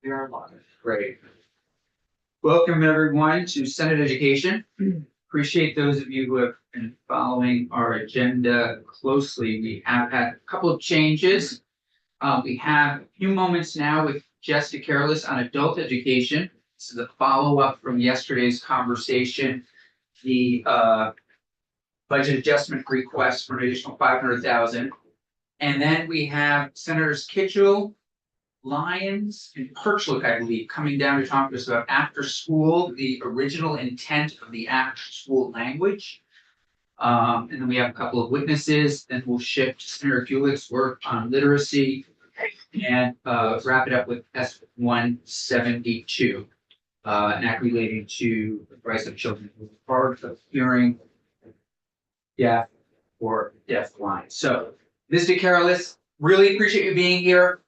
We are live. Great. Welcome everyone to Senate Education. Appreciate those of you who have been following our agenda closely. We have had a couple of changes. We have a few moments now with Jessica Careless on adult education. This is a follow-up from yesterday's conversation. The budget adjustment request for an additional $500,000. And then we have Senators Kitchell, Lyons, and Kirchlook, I believe, coming down to talk to us about after school, the original intent of the after school language. And then we have a couple of witnesses, then we'll shift to Senator Gulick's work on literacy and wrap it up with S-172, an act relating to the rights of children who are part of hearing, deaf, or deafblind. So, Mr. Careless, really appreciate you being here.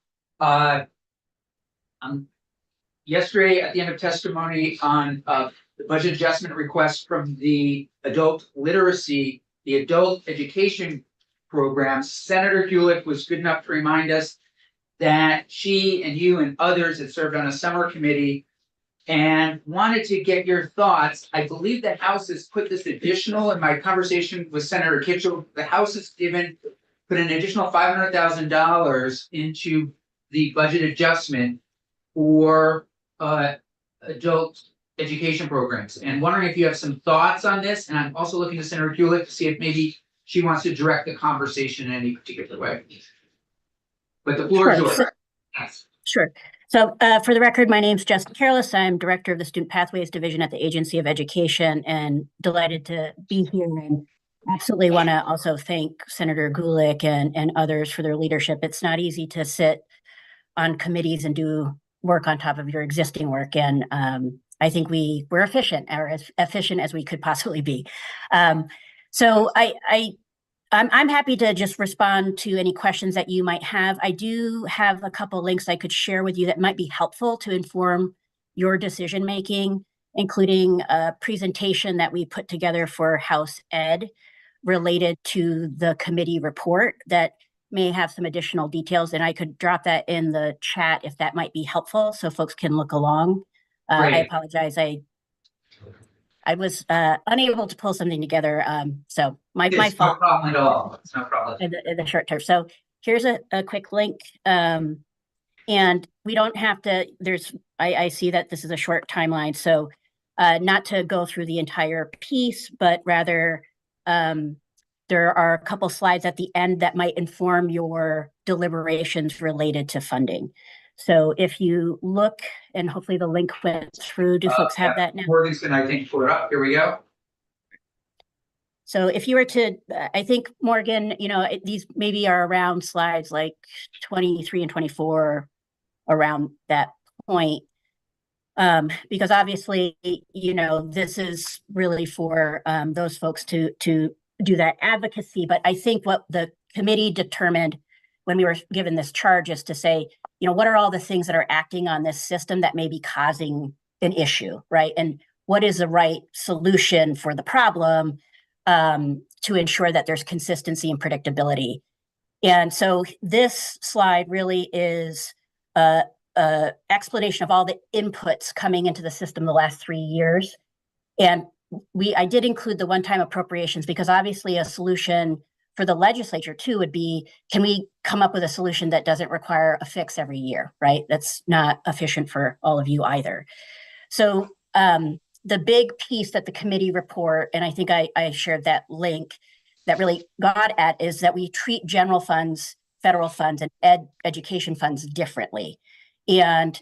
Yesterday at the end of testimony on the budget adjustment request from the adult literacy, the adult education program, Senator Gulick was good enough to remind us that she and you and others had served on a summer committee and wanted to get your thoughts. I believe the House has put this additional, in my conversation with Senator Kitchell, the House has put an additional $500,000 into the budget adjustment for adult education programs, and wondering if you have some thoughts on this. And I'm also looking to Senator Gulick to see if maybe she wants to direct the conversation in any particular way. But the floor is yours. Sure. So for the record, my name's Jessica Careless. I'm Director of the Student Pathways Division at the Agency of Education, and delighted to be here, and absolutely want to also thank Senator Gulick and others for their leadership. It's not easy to sit on committees and do work on top of your existing work. And I think we're efficient, or as efficient as we could possibly be. So I'm happy to just respond to any questions that you might have. I do have a couple links I could share with you that might be helpful to inform your decision making, including a presentation that we put together for House Ed related to the committee report that may have some additional details, and I could drop that in the chat if that might be helpful so folks can look along. I apologize. I was unable to pull something together. So my fault. No problem at all. It's no problem. In the short term. So here's a quick link. And we don't have to, I see that this is a short timeline. So not to go through the entire piece, but rather there are a couple slides at the end that might inform your deliberations related to funding. So if you look, and hopefully the link went through, do folks have that now? Morgan's gonna, I think, pull it up. Here we go. So if you were to, I think, Morgan, these maybe are around slides like 23 and 24, around that point. Because obviously, this is really for those folks to do that advocacy. But I think what the committee determined when we were given this charge is to say, what are all the things that are acting on this system that may be causing an issue, right? And what is the right solution for the problem to ensure that there's consistency and predictability? And so this slide really is a explanation of all the inputs coming into the system the last 3 years. And I did include the one-time appropriations because obviously a solution for the legislature too would be, can we come up with a solution that doesn't require a fix every year, right? That's not efficient for all of you either. So the big piece that the committee report, and I think I shared that link, that really got at is that we treat general funds, federal funds, and education funds differently. And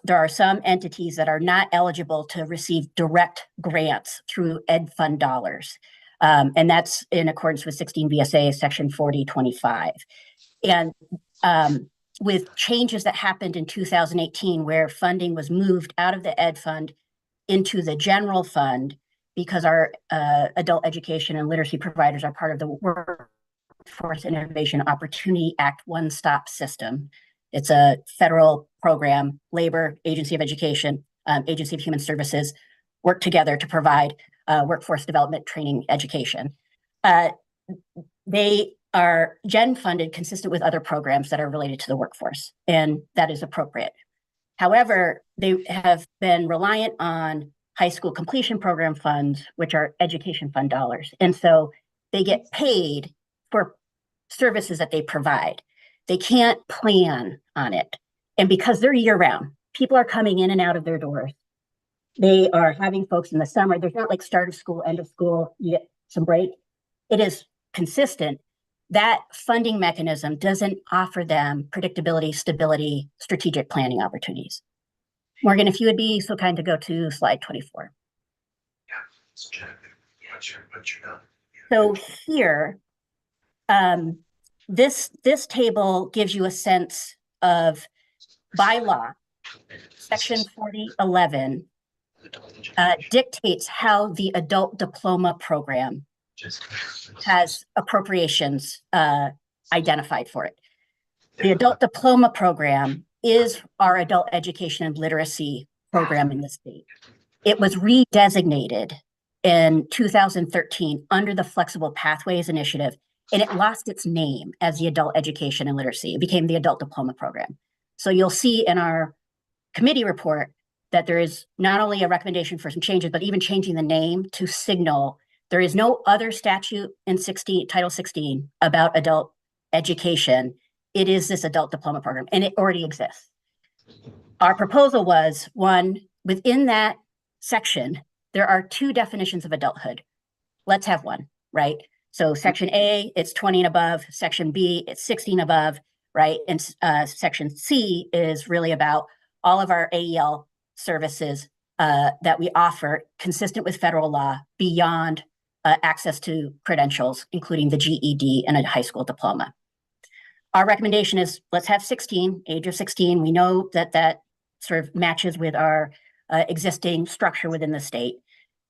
there are some entities that are not eligible to receive direct grants through ed fund dollars. And that's in accordance with 16 VSA section 4025. And with changes that happened in 2018, where funding was moved out of the ed fund into the general fund, because our adult education and literacy providers are part of the Workforce Innovation Opportunity Act one-stop system. It's a federal program. Labor, Agency of Education, Agency of Human Services work together to provide workforce development training education. They are gen funded consistent with other programs that are related to the workforce, and that is appropriate. However, they have been reliant on high school completion program funds, which are education fund dollars. And so they get paid for services that they provide. They can't plan on it. And because they're year round, people are coming in and out of their doors. They are having folks in the summer. There's not like start of school, end of school, you get some break. It is consistent. That funding mechanism doesn't offer them predictability, stability, strategic planning opportunities. Morgan, if you would be so kind to go to slide 24. So here, this table gives you a sense of, by law, section 4011 dictates how the adult diploma program has appropriations identified for it. The adult diploma program is our adult education and literacy program in the state. It was redesignated in 2013 under the Flexible Pathways Initiative, and it lost its name as the adult education and literacy. It became the adult diploma program. So you'll see in our committee report that there is not only a recommendation for some changes, but even changing the name to signal there is no other statute in Title 16 about adult education. It is this adult diploma program, and it already exists. Our proposal was, one, within that section, there are two definitions of adulthood. Let's have one, right? So section A, it's 20 and above. Section B, it's 16 above, right? And section C is really about all of our AEL services that we offer consistent with federal law beyond access to credentials, including the GED and a high school diploma. Our recommendation is let's have 16, age of 16. We know that that sort of matches with our existing structure within the state.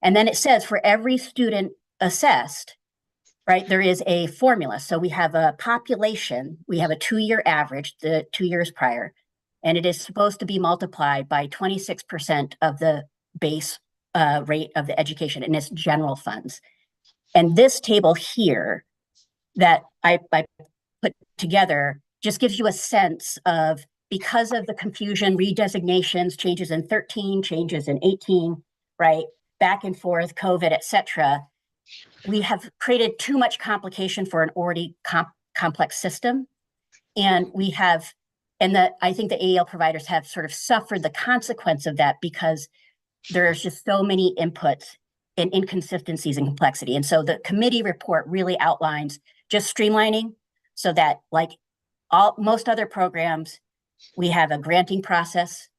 And then it says for every student assessed, right, there is a formula. So we have a population, we have a 2-year average, the 2 years prior, and it is supposed to be multiplied by 26% of the base rate of the education, and it's general funds. And this table here that I put together just gives you a sense of, because of the confusion, redesignations, changes in 13, changes in 18, right, back and forth, COVID, et cetera, we have created too much complication for an already complex system. And we have, I think the AEL providers have sort of suffered the consequence of that because there's just so many inputs and inconsistencies and complexity. And so the committee report really outlines just streamlining so that, like most other programs, we have a granting process.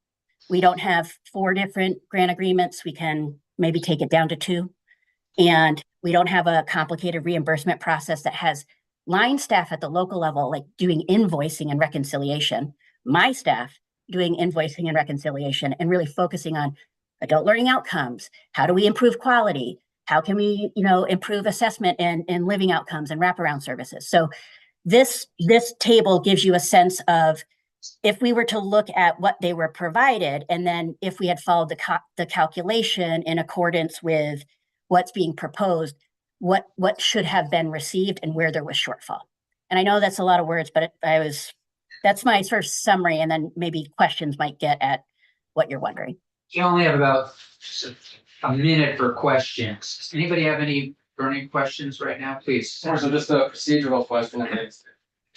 We don't have 4 different grant agreements. We can maybe take it down to 2. And we don't have a complicated reimbursement process that has line staff at the local level, like doing invoicing and reconciliation. My staff doing invoicing and reconciliation and really focusing on adult learning outcomes. How do we improve quality? How can we, improve assessment and living outcomes and wraparound services? So this table gives you a sense of, if we were to look at what they were provided, and then if we had followed the calculation in accordance with what's being proposed, what should have been received and where there was shortfall. And I know that's a lot of words, but that's my first summary, and then maybe questions might get at what you're wondering. You only have about a minute for questions. Does anybody have any burning questions right now, please? So just a procedural question. It's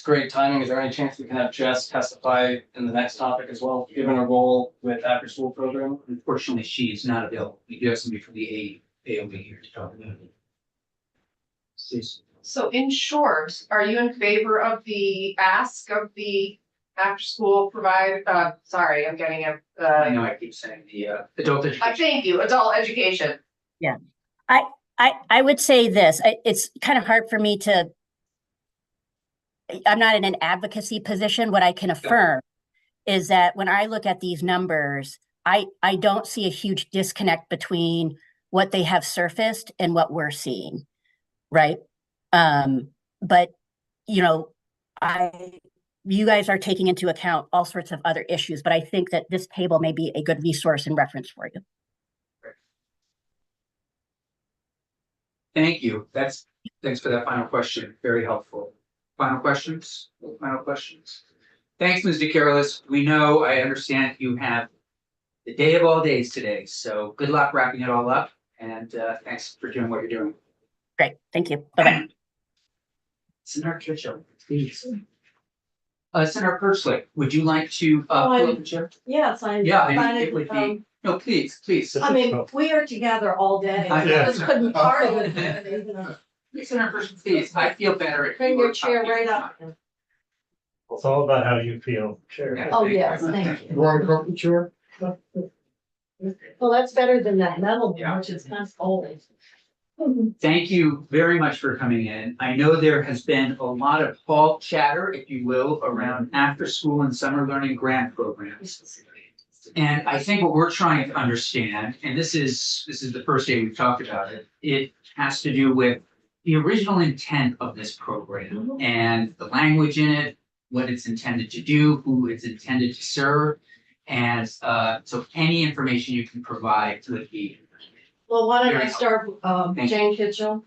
great timing. Is there any chance we can have Jess testify in the next topic as well, given her role with after school program? Unfortunately, she is not available. We do have somebody from the AOB here to talk about it. Please. So in short, are you in favor of the ask of the after school sorry, I'm getting a I know I keep saying the adult education. thank you, adult education. Yeah, I would say this. It's kind of hard for me to. I'm not in an advocacy position. What I can affirm is that when I look at these numbers, I don't see a huge disconnect between what they have surfaced and what we're seeing, right? But you guys are taking into account all sorts of other issues, but I think that this table may be a good resource and reference for you. Thank you. Thanks for that final question. Very helpful. Final questions? Final questions? Thanks, Mr. Careless. We know, I understand you have the day of all days today, so good luck wrapping it all up, and thanks for doing what you're doing. Great, thank you. Bye-bye. Senator Kitchell, please. Senator Persley, would you like to fill up the chair? Yes, I'm. Yeah, I fine mean, it if, would be, no, please, please. I mean, we are together all day. I- I just couldn't part of it. Senator Persley, please, I feel better. if Bring you your were chair here. right up. It's all about how you feel. Sure. Yeah. Oh, yes, thank you. You want to come to chair? Well, that's better than that metal Yeah. one, which is kind of old. Thank you very much for coming in. I know there has been a lot of hall chatter, if you will, around after-school and summer learning grant programs. And I think what we're trying to understand, and this is the first day we've talked about it, it has to do with the original intent of this program and the language in it, what it's intended to do, who it's intended to serve. And so any information you can provide would be, Well, why don't Very I start, Thank you. Jane Kitchell,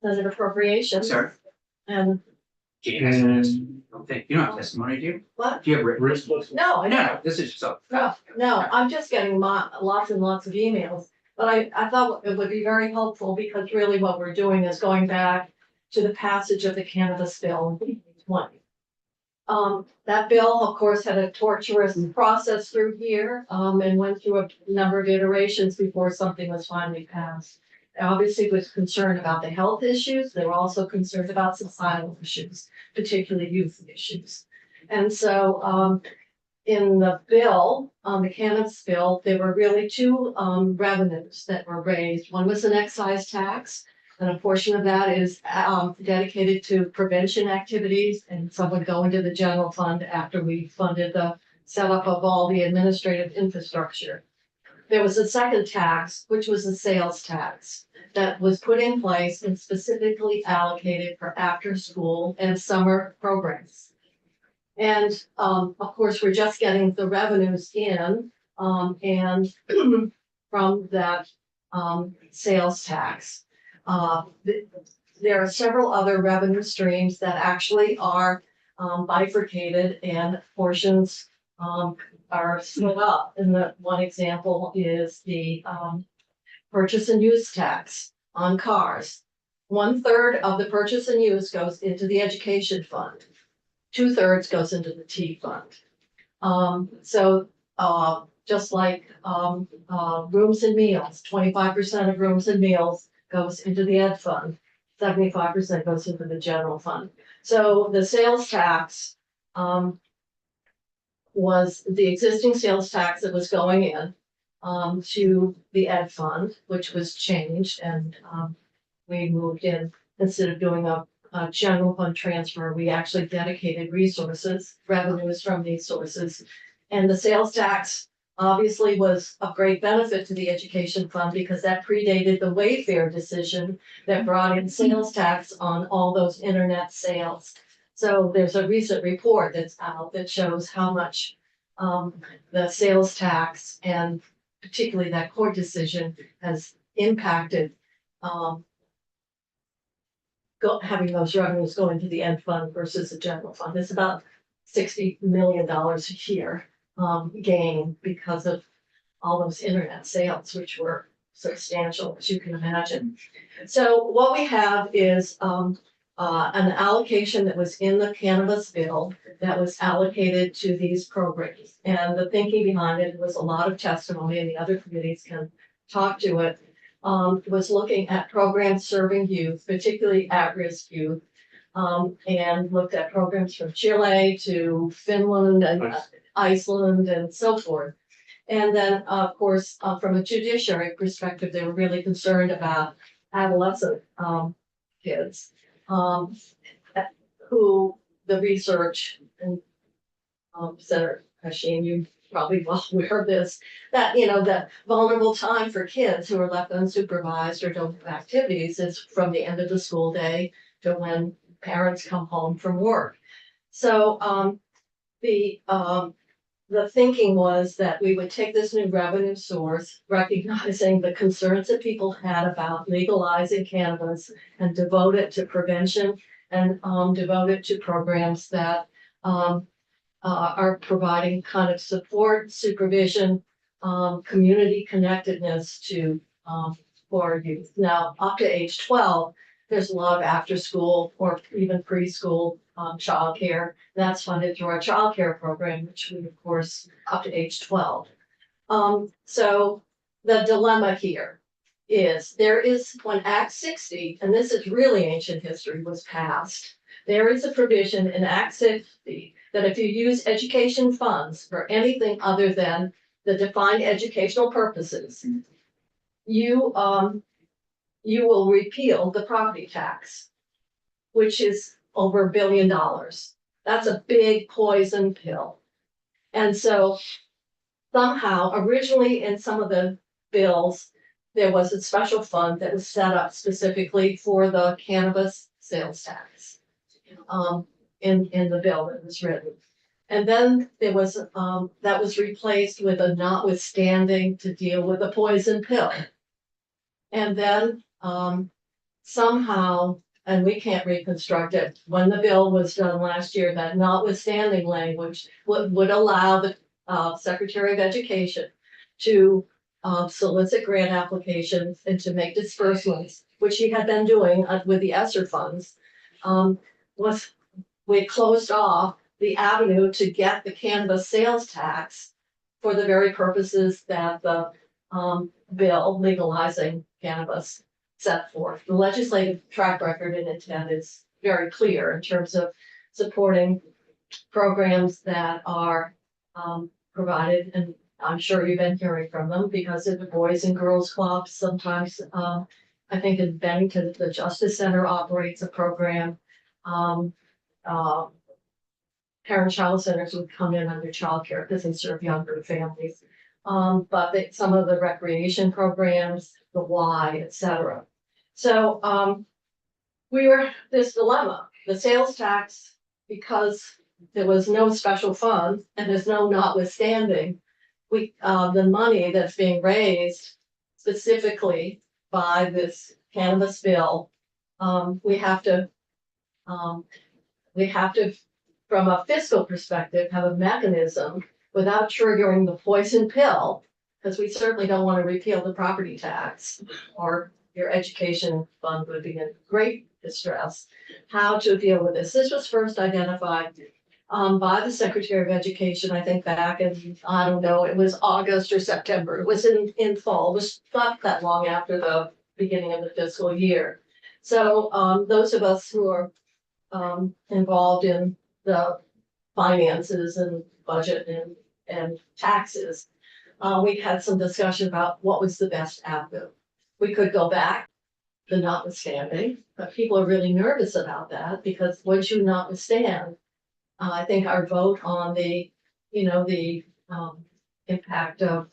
Senate Appropriations. sorry, And Jane has, okay, you don't have testimony, do you? what? Do you have written? No, I No, don't. no, this is yourself. No, I'm just getting lots and lots of emails, but I thought it would be very helpful because really what we're doing is going back to the passage of the cannabis bill in 2020. That bill, of course, had a torturous process through here, and went through a number of iterations before something was finally passed. Obviously was concerned about the health issues, they were also concerned about societal issues, particularly youth issues. And so, in the bill, the cannabis bill, there were really two revenues that were raised. One was an excise tax, and a portion of that is dedicated to prevention activities, and some would go into the general fund after we funded the setup of all the administrative infrastructure. There was a second tax, which was a sales tax that was put in place and specifically allocated for after-school and summer programs. And of course, we're just getting the revenues in, and from that sales tax. There are several other revenue streams that actually are bifurcated, and portions are split up. And the one example is the purchase and use tax on cars. 1/3 of the purchase and use goes into the education fund. 2/3 goes into the T fund. Just like rooms and meals, 25% of rooms and meals goes into the ed fund. 75% goes into the general fund. So the sales tax was the existing sales tax that was going in to the ed fund, which was changed, and we moved in, instead of doing a general fund transfer, we actually dedicated resources, revenues from these sources. And the sales tax obviously was of great benefit to the education fund because that predated the Wayfair decision that brought in sales tax on all those internet sales. So there's a recent report that's out that shows how much the sales tax, and particularly that court decision, has impacted having those revenues go into the ed fund versus the general fund. It's about $60 million a year gain because of all those internet sales, which were substantial, as you can imagine. So what we have is an allocation that was in the cannabis bill that was allocated to these programs. And the thinking behind it was a lot of testimony, and the other committees can talk to it. Was looking at programs serving youth, particularly at-risk youth, and looked at programs from Chile to Finland and Iceland and so forth. And then, of course, from a judiciary perspective, they were really concerned about adolescent kids, who the research, and Senator Hashim, you probably well aware of this, that, that vulnerable time for kids who are left unsupervised or don't have activities is from the end of the school day to when parents come home from work. So the thinking was that we would take this new revenue source, recognizing the concerns that people had about legalizing cannabis, and devote it to prevention, and devote it to programs that are providing kind of support, supervision, community connectedness to, for our youth. Now, up to age 12, there's a lot of after-school or even preschool, childcare. That's funded through our childcare program, which we, of course, up to age 12. So the dilemma here is there is when Act 60, and this is really ancient history, was passed, there is a provision in Act 60 that if you use education funds for anything other than the defined educational purposes, you will repeal the property tax, which is over $1 billion. That's a big poison pill. And so somehow, originally in some of the bills, there was a special fund that was set up specifically for the cannabis sales tax. In the bill that was written. And then there was, that was replaced with a notwithstanding to deal with the poison pill. And then, somehow, and we can't reconstruct it, when the bill was done last year, that notwithstanding language would allow the Secretary of Education to solicit grant applications and to make disbursements, which he had been doing with the ESSER funds. We closed off the avenue to get the cannabis sales tax for the very purposes that the bill legalizing cannabis set forth. The legislative track record and intent is very clear in terms of supporting programs that are provided, and I'm sure you've been hearing from them because of the Boys and Girls Clubs. Sometimes, I think in Bennington, the Justice Center operates a program. Parent-child centers would come in under childcare because they serve younger families. But some of the recreation programs, the Y, et cetera. So we were this dilemma, the sales tax, because there was no special fund and there's no notwithstanding. The money that's being raised specifically by this cannabis bill, we have to, from a fiscal perspective, have a mechanism without triggering the poison pill, because we certainly don't want to repeal the property tax, or your education fund would be in great distress, how to deal with this. This was first identified by the Secretary of Education, I think back in, I don't know, it was August or September. It was in fall. It was not that long after the beginning of the fiscal year. So those of us who are involved in the finances and budget and taxes, we had some discussion about what was the best avenue. We could go back, the notwithstanding, but people are really nervous about that because once you notwithstand, I think our vote on the impact of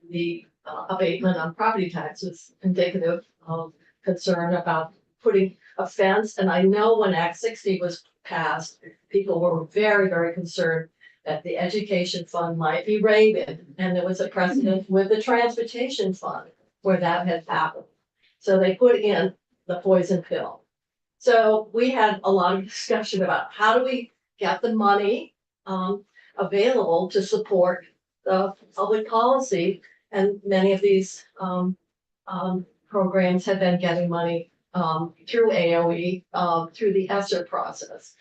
the abatement on property taxes indicative of concern about putting a fence. And I know when Act 60 was passed, people were very, very concerned that the education fund might be raided. And there was a precedent with the transportation fund where that had happened. So they put in the poison pill. So we had a lot of discussion about how do we get the money available to support the public policy. And many of these programs have been getting money through AOE, through the ESSER process.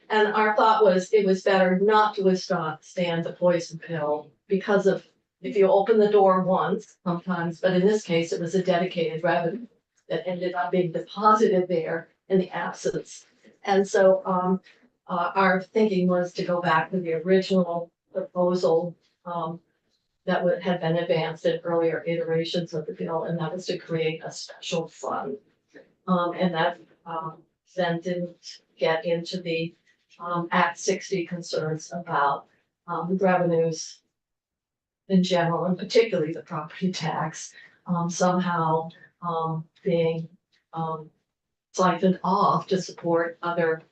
And our thought was it was better not to withstand the poison pill because of if you open the door once sometimes, but in this case, it was a dedicated revenue that ended up being deposited there in the absence. And so our thinking was to go back to the original proposal that had been advanced in earlier iterations of the bill, and that was to create a special fund. And that then didn't get into the Act 60 concerns about the revenues in general, and particularly the property tax, somehow being siphoned off to support other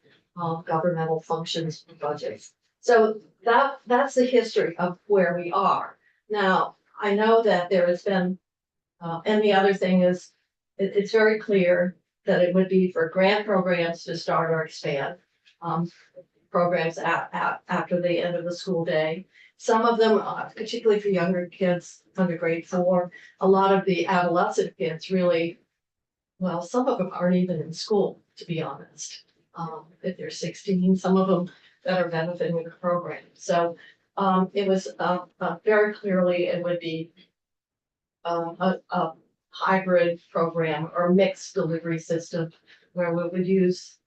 governmental functions and budgets. So that's the history of where we are. Now, I know that there has been, and the other thing is, it's very clear that it would be for grant programs to start or expand. programs after the end of the school day. Some of them, particularly for younger kids under grade 4, a lot of the adolescent kids really, well, some of them aren't even in school, to be honest. If they're 16, some of them that are benefiting with the program. So it was very clearly it would be a hybrid program or mixed delivery system where we would use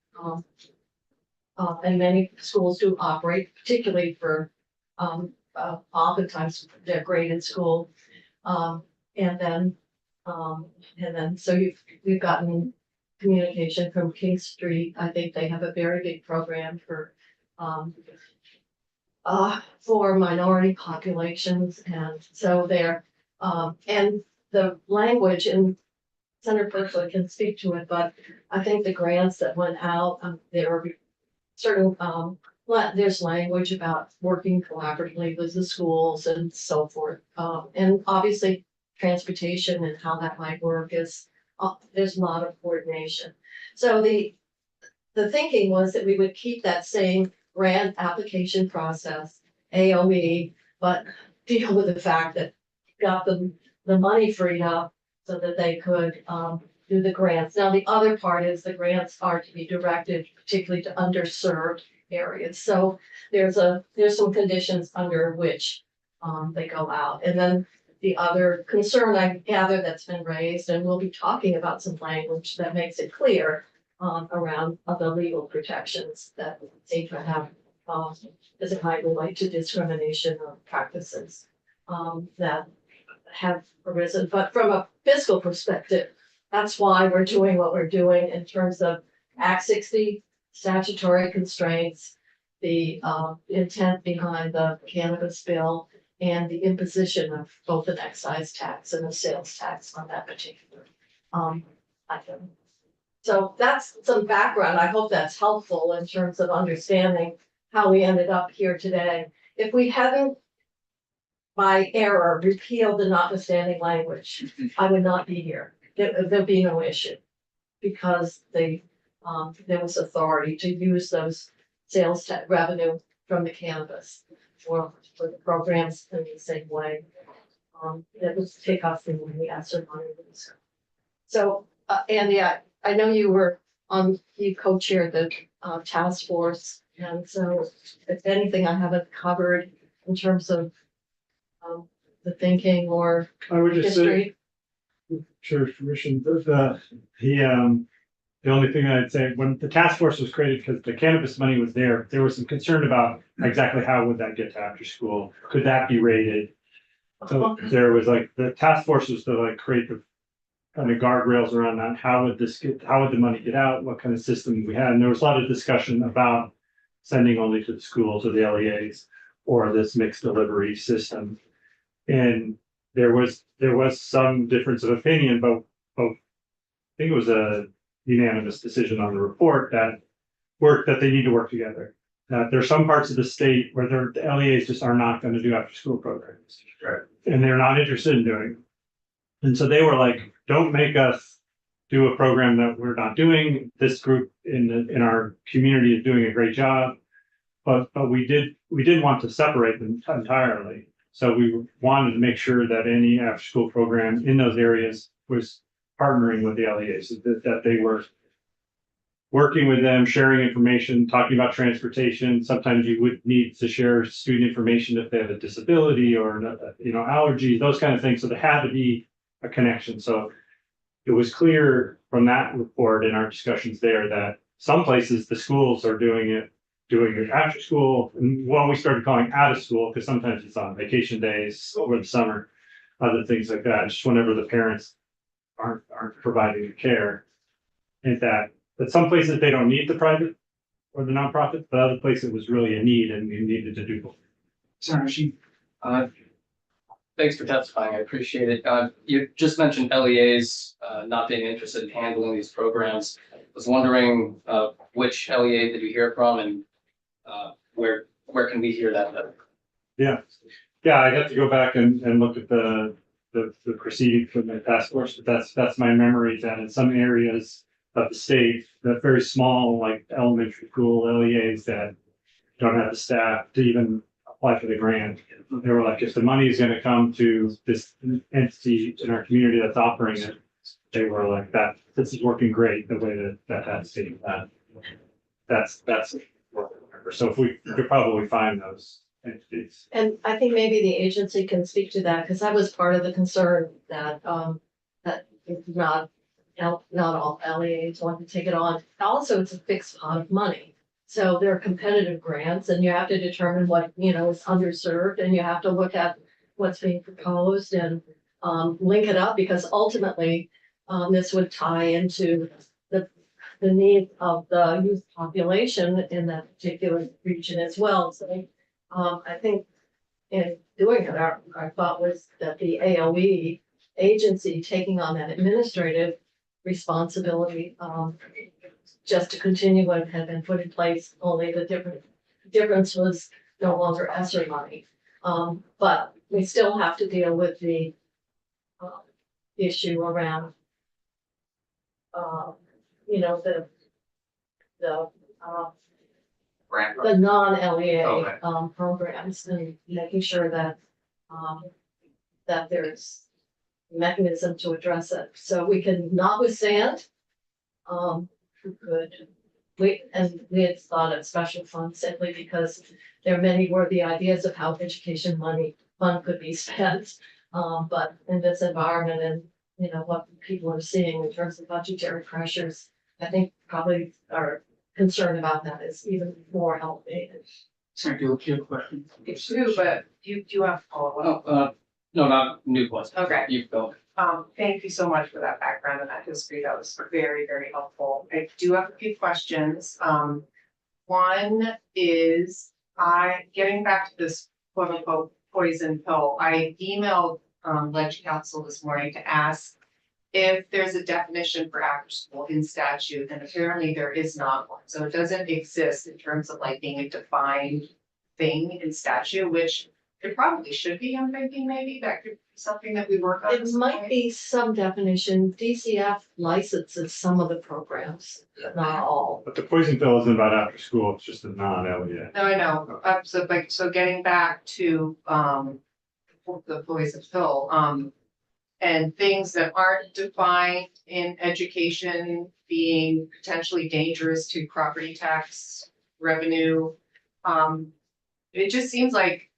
and many schools do operate, particularly for oftentimes they're graded school. And then so we've gotten communication from King Street. I think they have a very big program for minority populations, and so they're and the language in Senator Berkeley can speak to it, but I think the grants that went out, there were certain there's language about working collaboratively with the schools and so forth, and obviously transportation and how that might work is there's a lot of coordination. So the thinking was that we would keep that same grant application process, AOE, but deal with the fact that got the money freed up so that they could do the grants. Now, the other part is the grants are to be directed particularly to underserved areas. So there's some conditions under which they go out. And then the other concern I gather that's been raised, and we'll be talking about some language that makes it clear around the legal protections that they can have as it might relate to discrimination or practices that have arisen. But from a fiscal perspective, that's why we're doing what we're doing in terms of Act 60 statutory constraints, the intent behind the cannabis bill, and the imposition of both an excise tax and a sales tax on that particular item. So that's some background. I hope that's helpful in terms of understanding how we ended up here today. If we hadn't, by error, repealed the notwithstanding language, I would not be here. There'd be no issue because there was authority to use those sales tax revenue from the cannabis for the programs in the same way. That was take off the money after money. So, Andy, I know you co-chaired the task force, and so if anything I haven't covered in terms of the thinking or I would just say, history. Chair's permission, the only thing I'd say, when the task force was created, because the cannabis money was there was some concern about exactly how would that get to after school? Could that be rated? So there was like, the task force was to like create the kind of guardrails around that. How would the money get out? What kind of system we had? And there was a lot of discussion about sending only to the schools or the LEAs or this mixed delivery system. And there was some difference of opinion, but I think it was a unanimous decision on the report that they need to work together. There's some parts of the state where the LEAs just are not going to do after school programs. Right. And they're not interested in doing. And so they were like, don't make us do a program that we're not doing. This group in our community is doing a great job. But we didn't want to separate them entirely. So we wanted to make sure that any after school program in those areas was partnering with the LEAs, that they were working with them, sharing information, talking about transportation. Sometimes you would need to share student information if they have a disability or allergies, those kind of things. So there had to be a connection. So it was clear from that report in our discussions there that some places the schools are doing it after school, and we started calling out of school because sometimes it's on vacation days over the summer, other things like that, just whenever the parents aren't providing the care. And that some places they don't need the private or the nonprofit, but other places it was really a need and we needed to do both. Senator Sheen. Thanks for testifying. I appreciate it. You just mentioned LEAs not being interested in handling these programs. I was wondering which LEA did you hear from, and where can we hear that better? Yeah, I got to go back and look at the proceeding from the task force, but that's my memory that in some areas of the state, that very small, like elementary school LEAs that don't have the staff to even apply for the grant. They were like, if the money is gonna come to this entity in our community that's offering it, they were like, this is working great, the way that's being done. That's. So if we could probably find those entities. And I think maybe the agency can speak to that, because that was part of the concern that, that not all LEAs want to take it on. Also, it's a fixed pot of money. So there are competitive grants and you have to determine what, is underserved, and you have to look at what's being proposed and link it up, because ultimately this would tie into the need of the youth population in that particular region as well. So I think in doing it, our thought was that the AOE agency taking on that administrative responsibility, just to continue what had been put in place, only the difference was no longer ESSER money. But we still have to deal with the issue around Grant. the non-LEA Okay. programs, and making sure that that there's mechanism to address it. So we can notwithstand, we had thought of special funds simply because there are many worthy ideas of how education fund could be spent. But in this environment and, what people are seeing in terms of budgetary pressures, I think probably our concern about that is even more elevated. Sorry, do you have a question? It's true, but you have to follow up. Oh, no, not new question. Okay. You go. Thank you so much for that background and that history. That was very, very helpful. I do have a few questions. One is getting back to this quote unquote poison pill. I emailed Ledge Council this morning to ask if there's a definition for after school in statute, and apparently there is not one. So it doesn't exist in terms of like being a defined thing in statute, which it probably should be. I'm thinking maybe that could be something that we work on. It might be some definition. DCF licenses some of the programs, not all. But the poison pill isn't about after school, it's just a non-LEA. No, I know. So getting back to the poison pill, and things that aren't defined in education being potentially dangerous to property tax revenue. It just seems like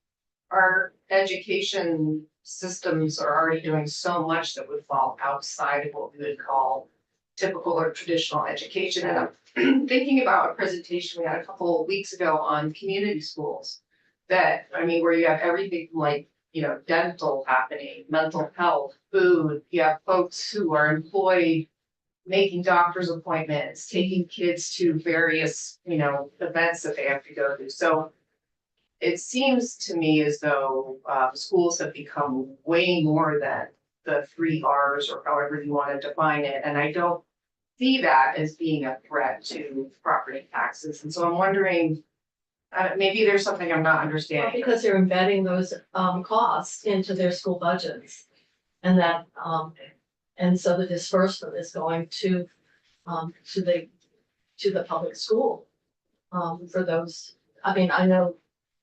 our education systems are already doing so much that would fall outside of what we would call typical or traditional education. And I'm thinking about a presentation we had a couple of weeks ago on community schools where you have everything from like, dental happening, mental health, food. You have folks who are employed making doctor's appointments, taking kids to various, events that they have to go to. So it seems to me as though schools have become way more than the 3 R's or however you want to define it. And I don't see that as being a threat to property taxes. And so I'm wondering, maybe there's something I'm not understanding. Because they're embedding those costs into their school budgets. And that, and so the disbursement is going to the public school for those. I know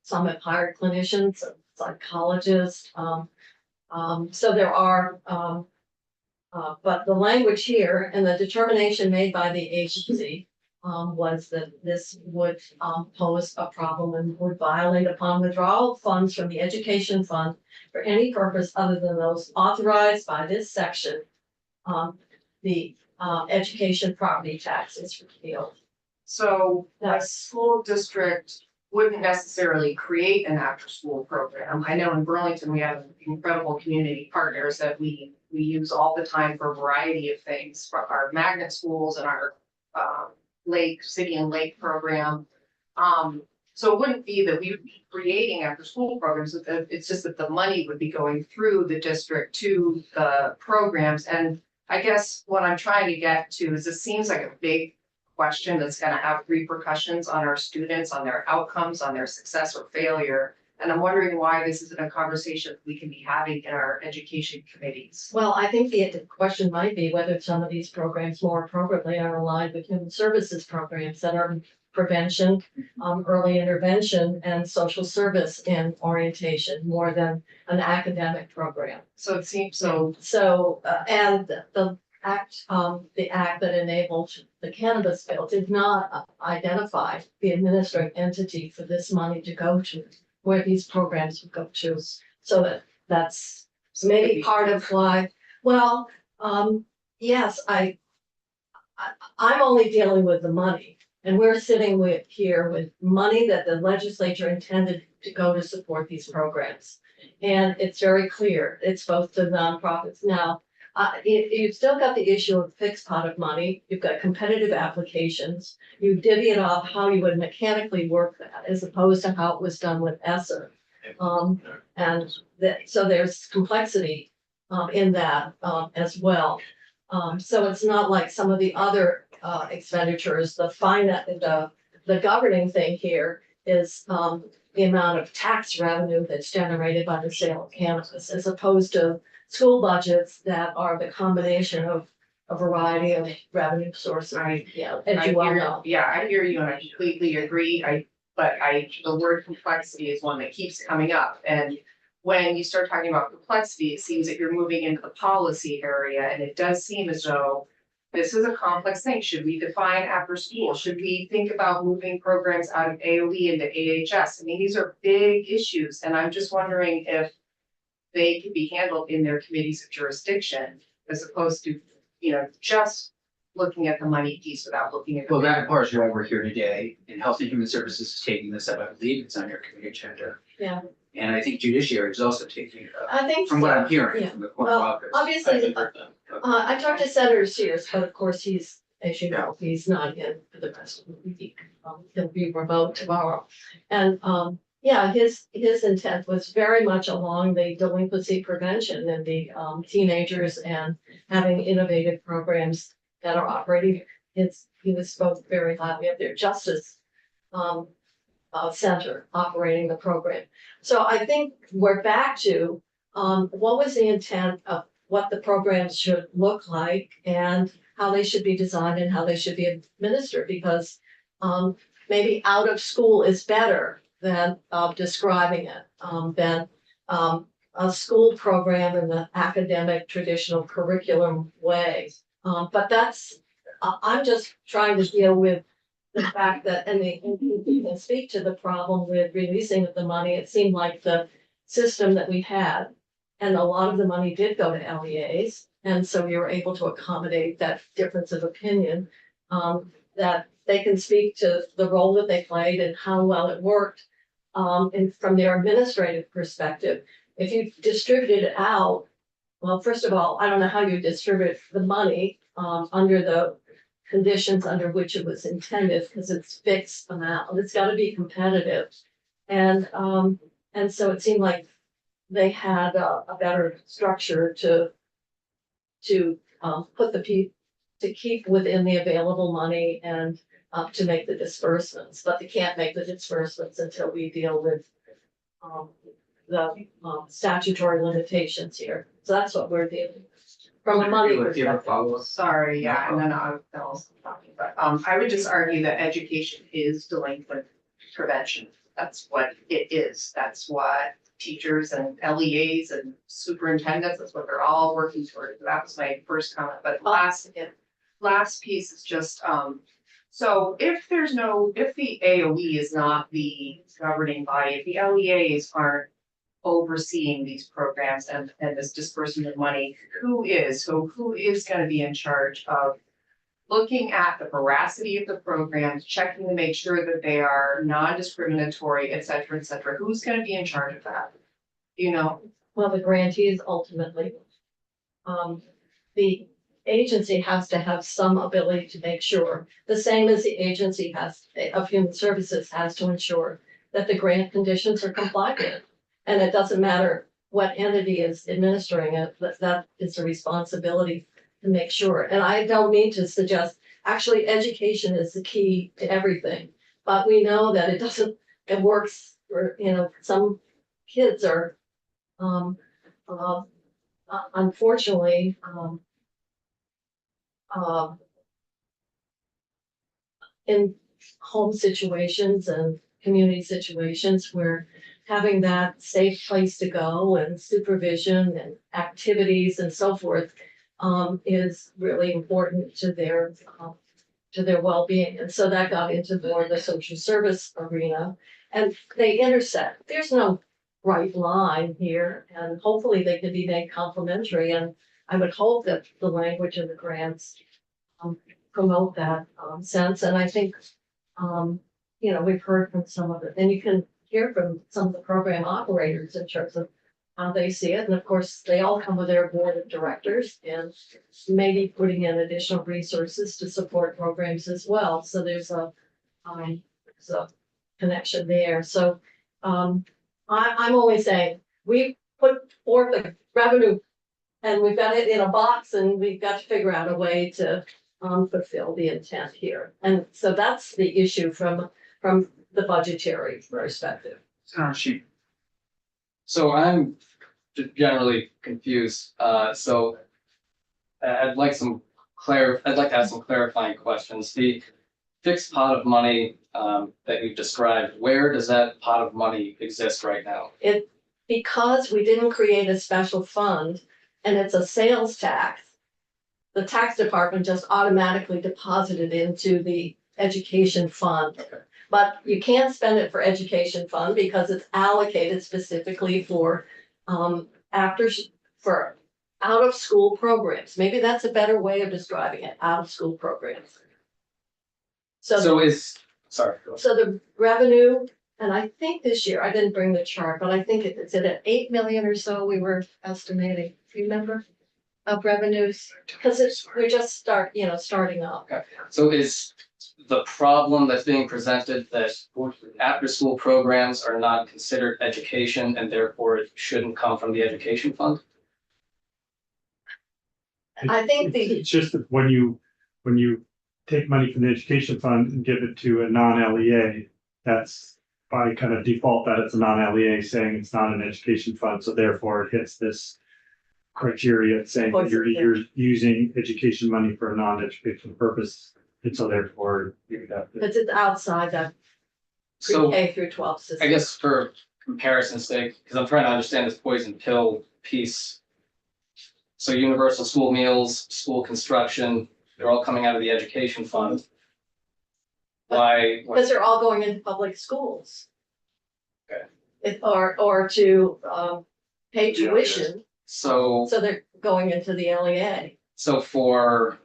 some have hired clinicians, psychologists, so there are, but the language here and the determination made by the agency was that this would pose a problem and would violate upon withdrawal of funds from the education fund for any purpose other than those authorized by this section. The education property tax is repealed. So a school district wouldn't necessarily create an after-school program. I know in Burlington, we have incredible community partners that we use all the time for a variety of things, for our magnet schools and our city and lake program. So it wouldn't be that we would be creating after-school programs. It's just that the money would be going through the district to the programs. And I guess what I'm trying to get to is this seems like a big question that's going to have repercussions on our students, on their outcomes, on their success or failure. And I'm wondering why this isn't a conversation we can be having in our education committees. Well, I think the question might be whether some of these programs more appropriately are aligned with human services programs that are prevention, early intervention, and social service in orientation more than an academic program. So it seems so. So, and the act that enabled the cannabis bill did not identify the administrative entity for this money to go to, where these programs would go to. So that's maybe part of why, well, yes, I'm only dealing with the money. And we're sitting here with money that the legislature intended to go to support these programs. And it's very clear, it's both the nonprofits. Now, you've still got the issue of fixed pot of money, you've got competitive applications, you divvy it off how you would mechanically work that as opposed to how it was done with ESSER. So there's complexity in that as well. So it's not like some of the other expenditures, the governing thing here is the amount of tax revenue that's generated by the sale of cannabis, as opposed to school budgets that are the combination of a variety of revenue sources. Right. Yeah, as you well know. Yeah, I hear you and I completely agree. The word complexity is one that keeps coming up. And when you start talking about complexity, it seems that you're moving into the policy area, and it does seem as though this is a complex thing. Should we define after school? Should we think about moving programs out of AOE into AHS? I mean, these are big issues, and I'm just wondering if they can be handled in their committees of jurisdiction as opposed to, just looking at the money piece without looking at. Well, that part is why we're here today, and Health and Human Services is taking this up, I believe it's on your committee agenda. Yeah. And I think Judiciary is also taking it up, I think from what so. I'm hearing Yeah. from the court Well, office. obviously, I talked to Senator Sears, but of course he's, as you know, he's not in for the rest of the week. He'll be remote tomorrow. And yeah, his intent was very much along the delinquency prevention and the teenagers and having innovative programs that are operating. He was spoke very highly of their justice center operating the program. So I think we're back to what was the intent of what the programs should look like and how they should be designed and how they should be administered, because maybe out of school is better than describing it, than a school program in the academic traditional curriculum way. But I'm just trying to deal with the fact that, and you can speak to the problem with releasing of the money. It seemed like the system that we had, and a lot of the money did go to LEAs. And so we were able to accommodate that difference of opinion, that they can speak to the role that they played and how well it worked. And from their administrative perspective, if you distributed it out, well, first of all, I don't know how you distribute the money under the conditions under which it was intended, because it's fixed amount. It's got to be competitive, and so it seemed like they had a better structure to put to keep within the available money and to make the disbursements, but they can't make the disbursements until we deal with the statutory limitations here. So that's what we're dealing with. From a money If you have a perspective. follow-up. Sorry, yeah, and then I was talking, but I would just argue that education is delinquent prevention. That's what it is. That's what teachers and LEAs and superintendents, that's what they're all working toward. That was my first comment, but last piece is just, so if the AOE is not the governing body, if the LEAs aren't overseeing these programs and this disbursement of money, who is gonna be in charge of looking at the veracity of the programs, checking to make sure that they are non-discriminatory, et cetera, et cetera? Who's gonna be in charge of that? Well, the grantees ultimately. The agency has to have some ability to make sure, the same as the agency of human services has to ensure that the grant conditions are complied with. And it doesn't matter what entity is administering it, that is a responsibility to make sure. And I don't mean to suggest, actually, education is the key to everything. But we know that it works for, some kids are, unfortunately, in home situations and community situations where having that safe place to go and supervision and activities and so forth is really important to their well-being. And so that got into more of the social service arena, and they intersect. There's no right line here, and hopefully they can be made complementary. And I would hope that the language in the grants promote that sense. And I think, we've heard from some of it, and you can hear from some of the program operators in terms of how they see it. And of course, they all come with their board of directors and maybe putting in additional resources to support programs as well. So there's a connection there. So I'm only saying, we put forth the revenue and we've got it in a box and we've got to figure out a way to fulfill the intent here. And so that's the issue from the budgetary perspective. It's on our sheet. So I'm generally confused. So I'd like to ask some clarifying questions. The fixed pot of money that you've described, where does that pot of money exist right now? Because we didn't create a special fund and it's a sales tax, the tax department just automatically deposited into the education fund. Okay. But you can't spend it for education fund because it's allocated specifically for for out of school programs. Maybe that's a better way of describing it, out of school programs. So the revenue, and I think this year, I didn't bring the chart, but I think it's at 8 million or so we were estimating, do you remember? Of revenues, because we're just starting up. Okay. So is the problem that's being presented that after-school programs are not considered education and therefore it shouldn't come from the education fund? I think It's just that when you take money from the education fund and give it to a non-LEA, that's by kind of default that it's a non-LEA saying it's not an education fund, so therefore it hits this criteria saying that you're using education money for a non-educational purpose, and so therefore you would have to. Because it's outside that So pre-K through 12 system. I guess for comparison's sake, because I'm trying to understand this poison pill piece. So universal school meals, school construction, they're all coming out of the education fund. Why? Because they're all going into public schools. Okay. Or to pay tuition, So so they're going into the LEA. So for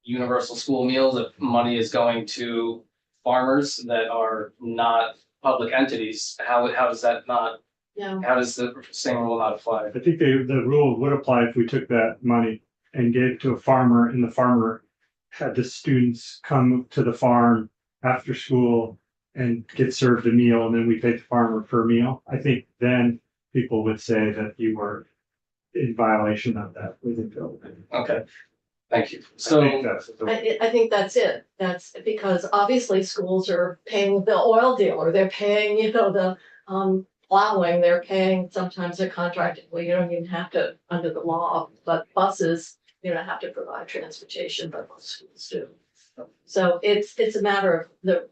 universal school meals, if money is going to farmers that are not public entities, how does that not, Yeah, how does the same rule not apply? I think the rule would apply if we took that money and gave it to a farmer and the farmer had the students come to the farm after school and get served a meal and then we paid the farmer per meal. I think then people would say that you were in violation of that within bill. Okay, thank you. I think So, that's I think that's it. That's because obviously schools are paying the oil dealer, they're paying, the plowing, they're paying sometimes a contract. Well, you don't even have to under the law, but buses, have to provide transportation, but most schools do. So it's a matter of the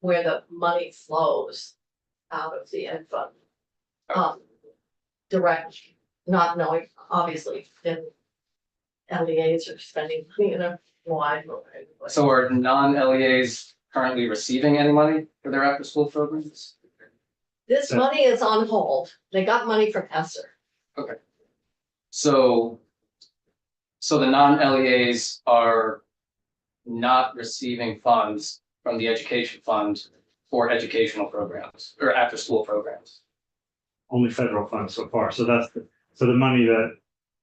where the money flows out of the ed fund. Direct, not knowing, obviously, then LEAs are spending, wide. so are non-LEAs currently receiving any money for their after-school programs? This money is on hold. They got money from ESSER. So the non-LEAs are not receiving funds from the education fund for educational programs or after-school programs. only federal funds so far. So so the money that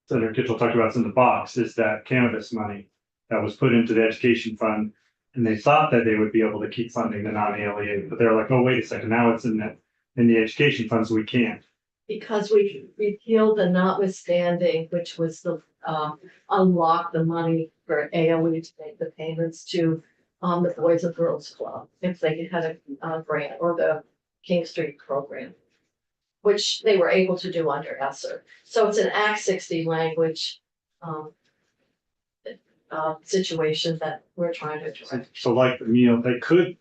Senator Kitchell talked about in the box is that cannabis money that was put into the education fund. And they thought that they would be able to keep funding the non-LEA, but they're like, oh, wait a second, now it's in the education fund, so we can't. Because we repealed the notwithstanding, which was the unlock the money for AOE to make the payments to the Boys and Girls Club if they had a grant, or the King Street program, which they were able to do under ESSER. So it's an Act 60 language. situation that we're trying to address. So like the meal, they could,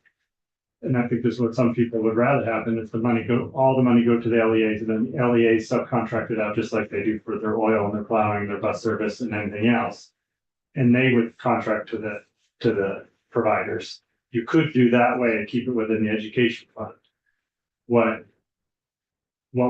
and I think this is what some people would rather happen, is all the money go to the LEAs, and then the LEAs subcontracted out just like they do for their oil and their plowing, their bus service and anything else. And they would contract to the providers. You could do that way and keep it within the education fund. What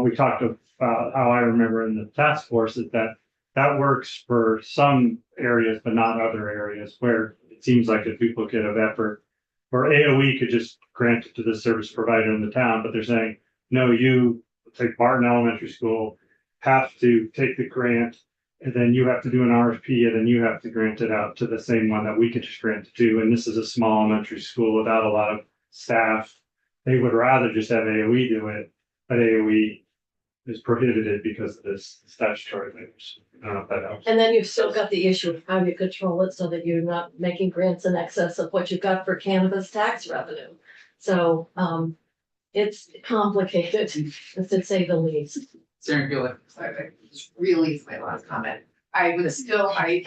we talked about, how I remember in the task force, is that works for some areas, but not other areas where it seems like a duplicate of effort. Or AOE could just grant it to the service provider in the town, but they're saying, no, you take Barton Elementary School, have to take the grant, and then you have to do an RFP, and then you have to grant it out to the same one that we could just grant it to. And this is a small elementary school without a lot of staff. They would rather just have AOE do it, but AOE is prohibited because of this statutory language. I don't know if that helps. And then you've still got the issue of how you control it so that you're not making grants in excess of what you've got for cannabis tax revenue. So, it's complicated, to say the least. Sarah Gillick. Sorry, it's really my last comment. I would still, I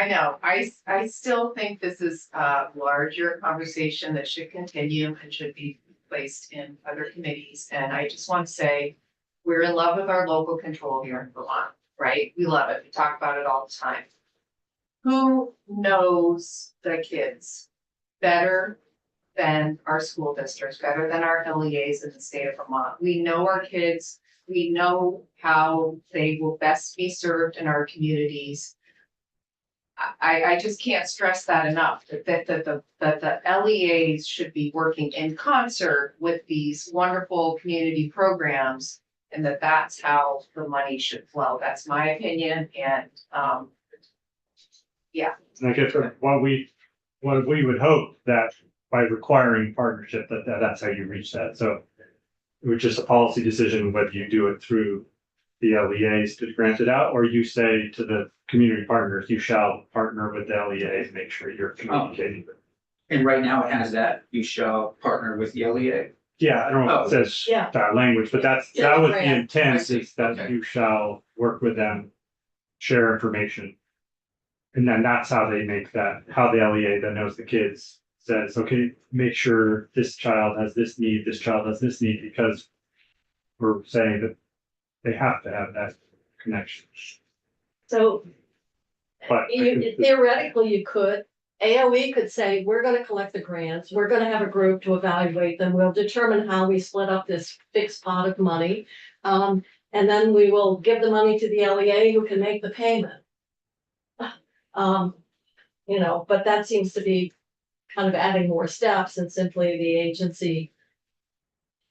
know, I still think this is a larger conversation that should continue and should be placed in other committees. And I just want to say, we're in love with our local control here in Vermont, right? We love it. We talk about it all the time. Who knows the kids better than our school districts, better than our LEAs in the state of Vermont? We know our kids. We know how they will best be served in our communities. I just can't stress that enough, that the LEAs should be working in concert with these wonderful community programs, and that's how the money should flow. That's my opinion, and yeah. And I guess what we would hope that by requiring partnership, that's how you reach that. So it was just a policy decision whether you do it through the LEAs to grant it out, or you say to the community partners, you shall partner with the LEA to make sure you're communicating. And right now it has that, you shall partner with the LEA. Yeah, I don't know if it says Yeah. that language, but that Yeah, was the right. I intent, see. is that Okay. you shall work with them, share information. And then that's how they make that, how the LEA that knows the kids says, okay, make sure this child has this need, this child has this need, because we're saying that they have to have that connection. So But theoretically, you could, AOE could say, we're gonna collect the grants, we're gonna have a group to evaluate them, we'll determine how we split up this fixed pot of money. And then we will give the money to the LEA who can make the payment. But that seems to be kind of adding more steps than simply the agency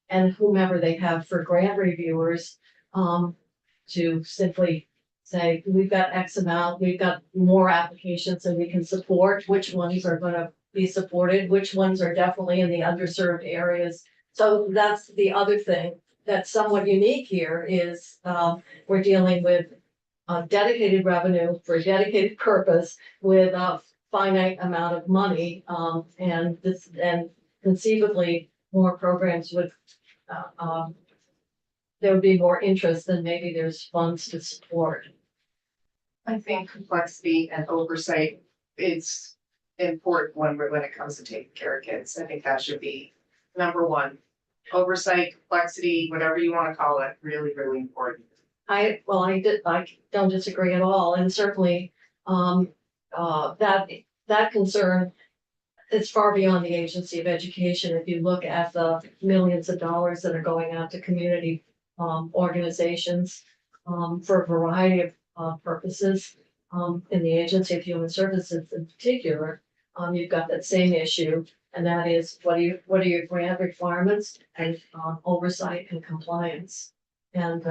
and whomever they have for grant reviewers, to simply say, we've got X amount, we've got more applications than we can support, which ones are gonna be supported, which ones are definitely in the underserved areas. So that's the other thing that's somewhat unique here is, we're dealing with dedicated revenue for a dedicated purpose with a finite amount of money, and conceivably more programs would, there would be more interest than maybe there's funds to support. I think complexity and oversight is important when it comes to taking care of kids. I think that should be number one. Oversight, complexity, whatever you want to call it, really, really important. I don't disagree at all, and certainly, that concern is far beyond the Agency of Education. If you look at the millions of dollars that are going out to community, organizations, for a variety of purposes, in the Agency of Human Services in particular, you've got that same issue, and that is, what are your grant requirements and, oversight and compliance? And,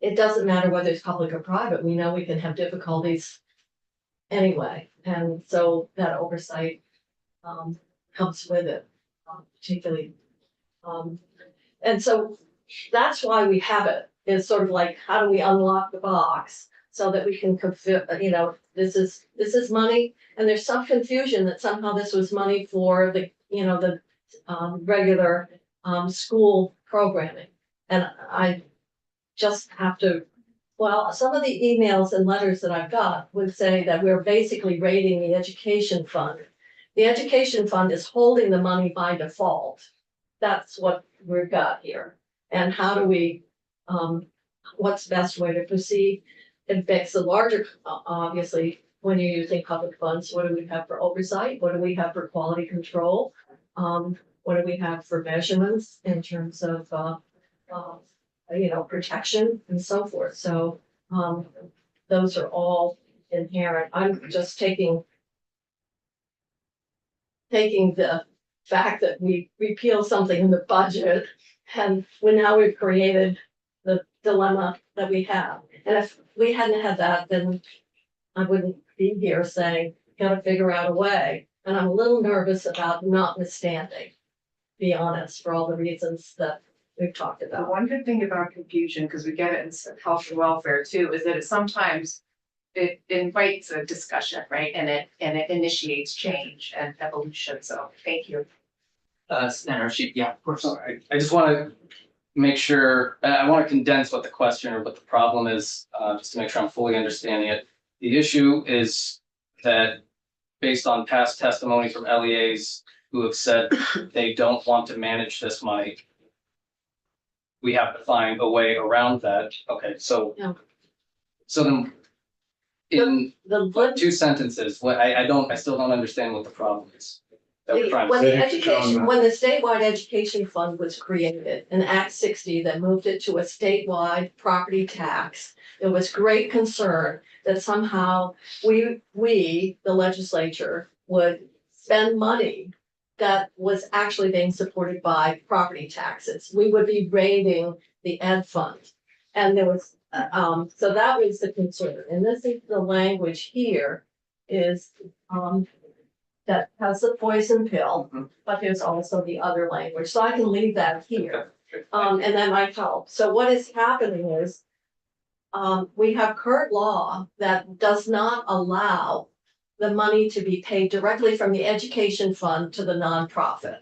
it doesn't matter whether it's public or private, we know we can have difficulties anyway, and so that oversight comes with it, particularly. And so that's why we have it, is sort of like, how do we unlock the box so that we can this is money, and there's some confusion that somehow this was money for the regular school programming. And I just have to Well, some of the emails and letters that I've got would say that we're basically raiding the education fund. The education fund is holding the money by default. That's what we've got here. And how do we, what's the best way to proceed? It begs the larger, obviously, when you're using public funds, what do we have for oversight? What do we have for quality control? What do we have for measurements in terms of, protection and so forth. So, those are all inherent. I'm just taking the fact that we repealed something in the budget and we've created the dilemma that we have. And if we hadn't had that, then I wouldn't be here saying, gotta figure out a way. And I'm a little nervous about notwithstanding, be honest, for all the reasons that we've talked The about. one good thing about confusion, because we get it in health and welfare too, is that it sometimes it invites a discussion, right? And it initiates change and evolution. So thank you. Senator Sheep, yeah, of course. I just want to make sure, I want to condense what the question or what the problem is, just to make sure I'm fully understanding it. The issue is that based on past testimony from LEAs who have said they don't want to manage this money, we have to find a way around that. Okay, so. Yeah. So then, in The two sentences, I still don't understand what the problem is. That we're trying to When say. the say. education, when the statewide education fund was created in Act 60 that moved it to a statewide property tax, there was great concern that somehow we, the legislature, would spend money that was actually being supported by property taxes. We would be raiding the ed fund. And there was, so that was the concern. And this is the language here is, that has the poison pill, but there's also the other language. So I can leave that here. And that might help. So what is happening is, we have current law that does not allow the money to be paid directly from the education fund to the nonprofit.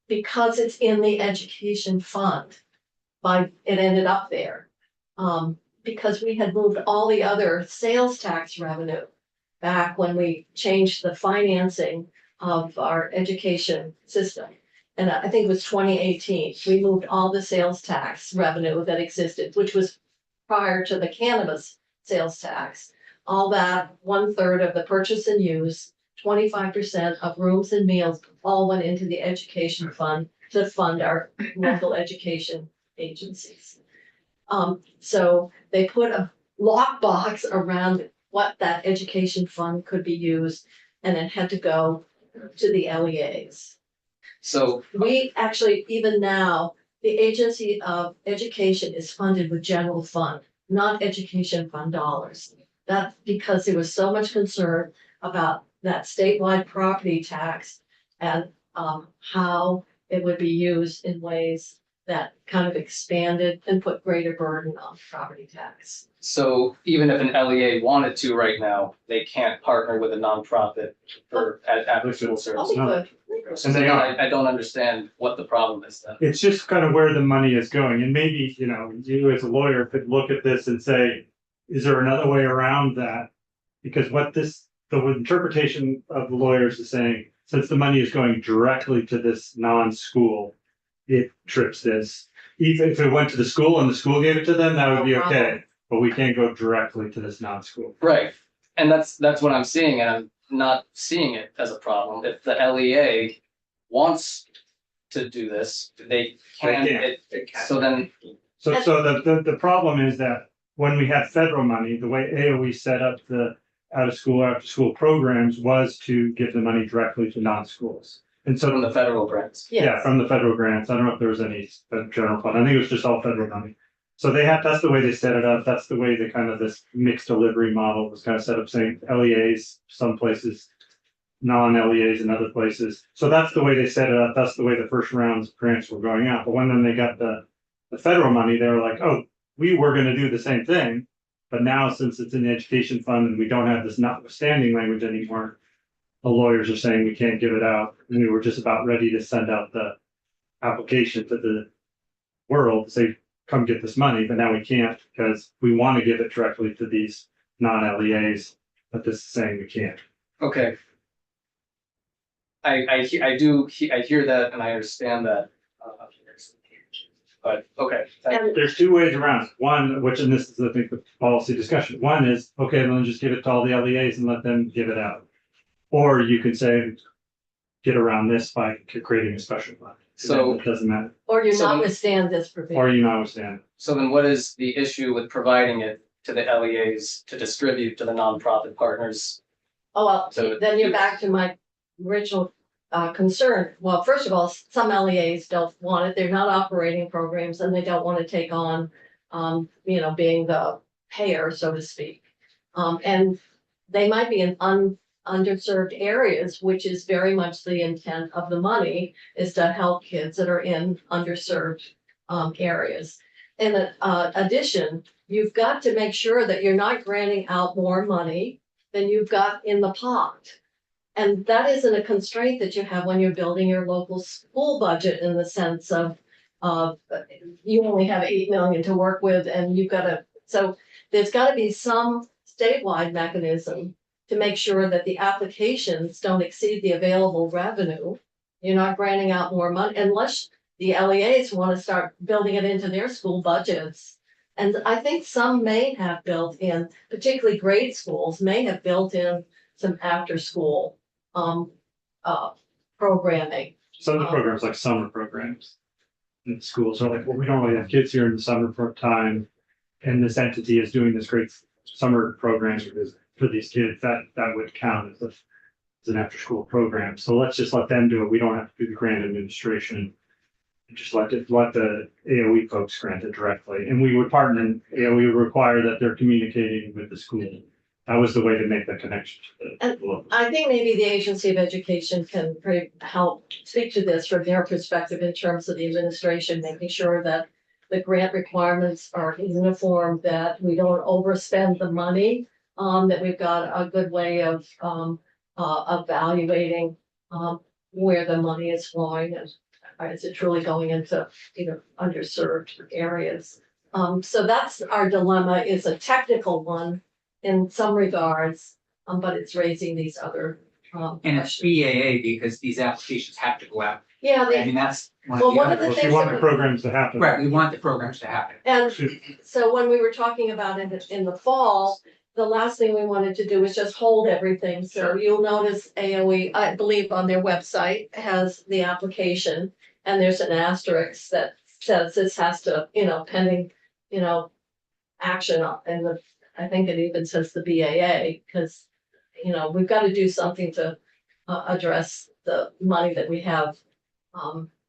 Because it's in the education fund, it ended up there. Because we had moved all the other sales tax revenue back when we changed the financing of our education system. And I think it was 2018, we moved all the sales tax revenue that existed, which was prior to the cannabis sales tax. All that, 1/3 of the purchase and use, 25% of rooms and meals, all went into the education fund to fund our local education agencies. So they put a lockbox around what that education fund could be used, and it had to go to the LEAs. So, We actually, even now, the Agency of Education is funded with general fund, not education fund dollars. That's because there was so much concern about that statewide property tax and how it would be used in ways that kind of expanded and put greater burden on property tax. so even if an LEA wanted to right now, they can't partner with a nonprofit for after school Oh, service. we No. could. And they are. I don't understand what the problem is then. It's just kind of where the money is going, and maybe, you as a lawyer could look at this and say, is there another way around that? Because the interpretation of the lawyers is saying, since the money is going directly to this non-school, it trips this. Even if it went to the school and the school gave it to them, that would be No problem. okay, but we can't go directly to this non-school. Right, and that's what I'm seeing, and I'm not seeing it as a problem. If the LEA wants to do this, they can. They So then, So the problem is that when we had federal money, the way AOE set up the out of school, after school programs was to give the money directly to non-schools. And so from the federal grants. yeah, Yes. from the federal grants. I don't know if there was any general fund. I think it was just all federal money. So that's the way they set it up. That's the way the kind of this mixed delivery model was kind of set up, saying LEAs, some places, non-LEAs in other places. So that's the way they set it up. That's the way the first rounds of grants were going out. But when then they got the federal money, they were like, oh, we were gonna do the same thing. But now since it's in the education fund and we don't have this notwithstanding language anymore, the lawyers are saying we can't give it out. And we were just about ready to send out the application to the world to say, come get this money, but now we can't because we want to give it directly to these non-LEAs, but this is saying we can't. Okay. I hear that and I understand that. But, okay, thank you. There's two ways around it. One, which, and this is, I think, the policy discussion. One is, okay, then just give it to all the LEAs and let them give it out. Or you could say, get around this by creating a special fund. So- It doesn't matter. Or you So- notwithstand this provision. Or you notwithstand. So then what is the issue with providing it to the LEAs to distribute to the nonprofit partners? Oh, well, So- then you're back to my original concern. Well, first of all, some LEAs don't want it. They're not operating programs and they don't want to take on, being the payer, so to speak. And they might be in underserved areas, which is very much the intent of the money, is to help kids that are in underserved areas. In addition, you've got to make sure that you're not granting out more money than you've got in the pot. And that isn't a constraint that you have when you're building your local school budget, in the sense of you only have 8 million to work with and you've got to, so there's got to be some statewide mechanism to make sure that the applications don't exceed the available revenue. You're not granting out more money unless the LEAs want to start building it into their school budgets. And I think some may have built in, particularly grade schools, may have built in some after-school programming. Some of the programs, like summer programs in schools, are like, well, we don't really have kids here in the summer time. And this entity is doing this great summer programs for these kids, that would count as an after-school program. So let's just let them do it. We don't have to do the grant administration. Just let the AOE folks grant it directly. And we would partner, and we would require that they're communicating with the school. That was the way to make the connection to the school. I think maybe the Agency of Education can help speak to this from their perspective in terms of the administration, making sure that the grant requirements are uniform, that we don't overspend the money, that we've got a good way of evaluating where the money is flowing and is it truly going into underserved areas. So that's our dilemma. Is a technical one in some regards, but it's raising these other And it's questions. BAA because these applications have to go out. Yeah, I mean, that's one Well, of the one of other. the Well, if you things want that the we- programs to happen. Right, we want the programs to happen. and so when we were talking about it in the fall, the last thing we wanted to do was just hold everything. So Sure. you'll notice AOE, I believe on their website, has the application. And there's an asterisk that says this has to, pending, action and I think it even says the BAA, because, we've got to do something to address the money that we have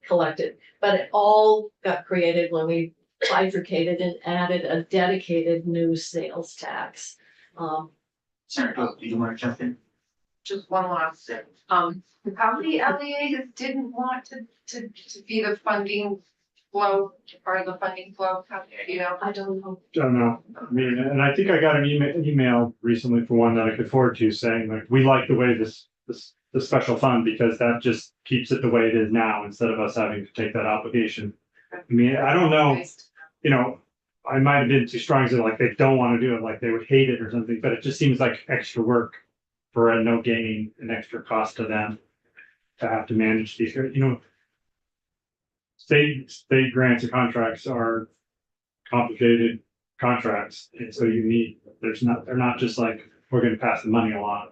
collected. But it all got created when we bifurcated and added a dedicated new sales tax. Senator Doyle, do you want to jump in? Just one last thing. How many LEAs didn't want to be the funding flow, part of the funding flow, I don't know. Don't know. I mean, and I think I got an email recently for one that I could forward to saying like, we like the way this special fund because that just keeps it the way it is now instead of us having to take that obligation. I mean, I don't know, I might have been too strong as like they don't want to do it, like they would hate it or something, but it just seems like extra work for a no gain, an extra cost to them to have to manage these, state grants and contracts are complicated contracts. And so they're not just like, we're gonna pass the money along.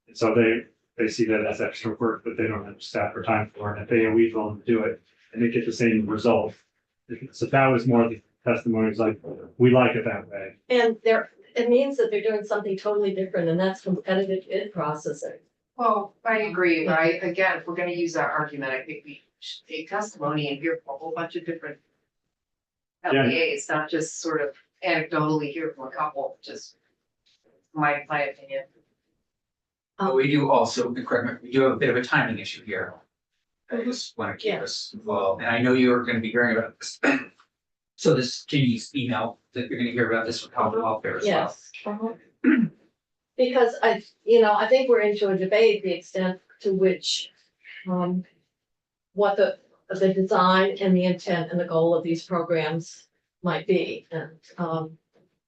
And so they see that as extra work that they don't have staff or time for, and if AOE willing to do it, and they get the same result. So that was more of the testimonies, like, we like it that way. And it means that they're doing something totally different, and that's competitive bid processing. Well, I agree, but again, if we're gonna use that argument, I think we should take testimony and hear from a whole bunch of different Yeah. LEAs, not just sort of anecdotally hear from a couple, just my opinion. But we do also, correct me, we do have a bit of a timing issue here. I just want to keep us involved, and I know you're going to be hearing about this. So this, can you email that you're going to hear about this with health and welfare as well? Yes. Because I think we're into a debate, the extent to which, what the design and the intent and the goal of these programs might be.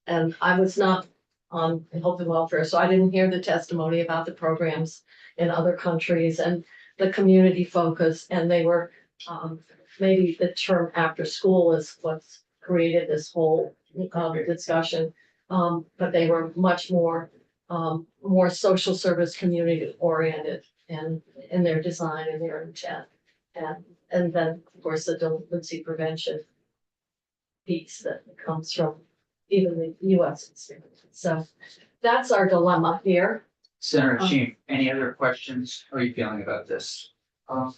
And I was not on health and welfare, so I didn't hear the testimony about the programs in other countries and the community focus, and they were, maybe the term after school is what's created this whole discussion. But they were much more, more social service, community oriented and in their design and their intent. And then, of course, the delinquency prevention piece that comes from even the US experience. So that's our dilemma here. Senator Sheen, any other questions? How are you feeling about this? Well,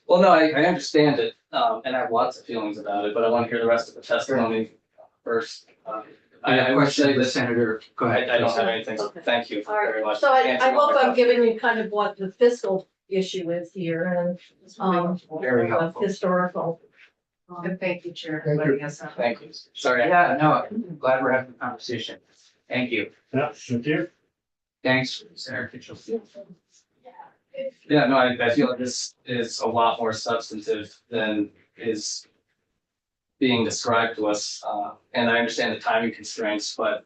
no, I understand it, and I have lots of feelings about it, but I want to hear the rest of the testimony first. I would say the that senator, go ahead. I don't have anything, so Okay. thank you All right, very much. so I Answering all hope my I'm questions. giving you kind of what the fiscal issue is here and, Very helpful. historical. And thank you, Chair. Everybody has some. Thank you. Sorry. Yeah, no, I'm glad we're having a conversation. Thank you. Yeah, thank you. Thanks, Senator Kitchell. Yeah, no, I feel like this is a lot more substantive than is being described to us, and I understand the timing constraints, but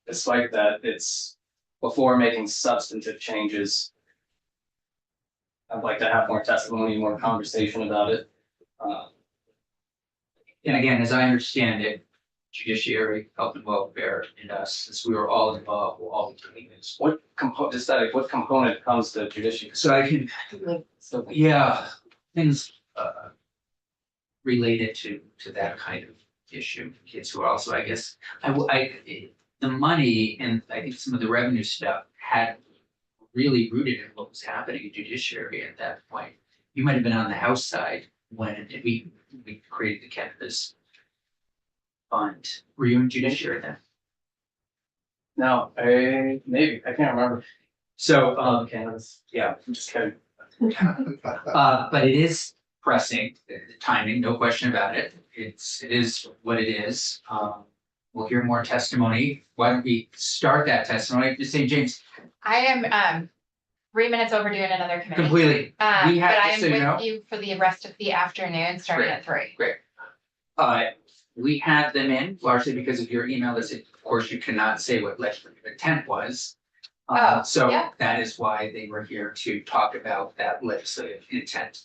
despite that, it's before making substantive changes. I'd like to have more testimony, more conversation about it. And again, as I understand it, judiciary, health and welfare, and us, since we were all involved, we'll all be doing this. What component comes to judiciary? So I can, yeah, things related to that kind of issue, kids who are also, I guess, the money and I think some of the revenue stuff had really rooted in what was happening in judiciary at that point. You might have been on the House side when we created the cannabis fund. Were you in judiciary then? No, maybe, I can't remember. So, Cannabis, yeah, I'm just kidding. but it is pressing, the timing, no question about it. It is what it is. We'll hear more testimony. Why don't we start that testimony? St. James, I am 3 minutes overdue in another committee. completely. We But have, I just so am you know, with you for the rest of the afternoon, starting at 3. we had them in largely because of your email that said, of course, you cannot say what legislative intent was. Oh, So yeah. that is why they were here to talk about that legislative intent.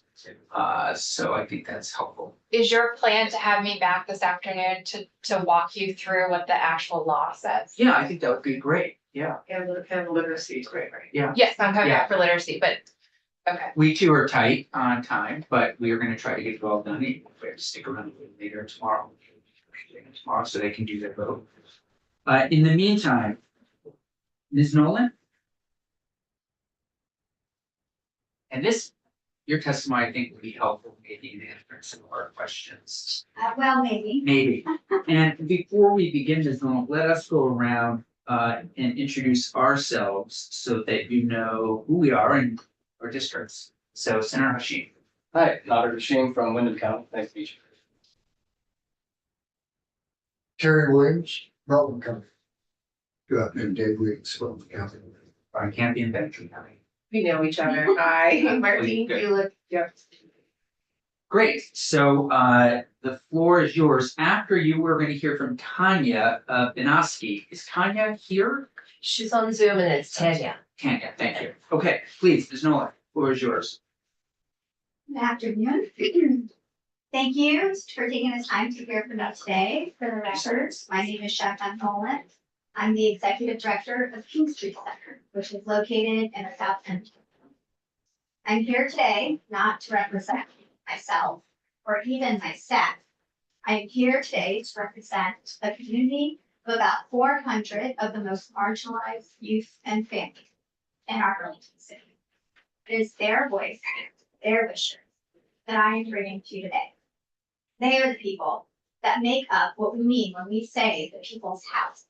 So I think that's helpful. Is your plan to have me back this afternoon to walk you through what the actual law says? Yeah, I think that would be great. Yeah. And literacy is great, right? Yes, I'm coming back for literacy, but, okay. We too are tight on time, but we are gonna try to get it all done. We have to stick around a little later tomorrow. So they can do their vote. In the meantime, Ms. Nolan? And your testimony, I think, will be helpful maybe in answering some of our questions. Well, maybe. Maybe. And before we begin, Ms. Nolan, let us go around and introduce ourselves so that you know who we are and our districts. So Senator Hashim. Hi, Nader Hashim from Wyndham County, nice to meet you. Terry Williams, Rutland County. Grew up in Dave Williams, Rutland County. I can't be in Benton County. We know each other. Hi, Martine Good. Bulick. Yep. Great, so the floor is yours. After you, we're gonna hear from Tanya Benoski. Is Tanya here? She's on Zoom and it's Tanya. Tanya, thank you. Okay, please, Ms. Nolan, floor is yours. Good afternoon. Thank you for taking the time to hear from us today. For the record, my name is Shafan Nolan. I'm the Executive Director of King Street Center, which is located in the South End. I'm here today not to represent myself or even my staff. I am here today to represent a community of about 400 of the most marginalized youth and families in our Burlington city. It is their voice, their wishes that I am bringing to you today. They are the people that make up what we mean when we say the people's house.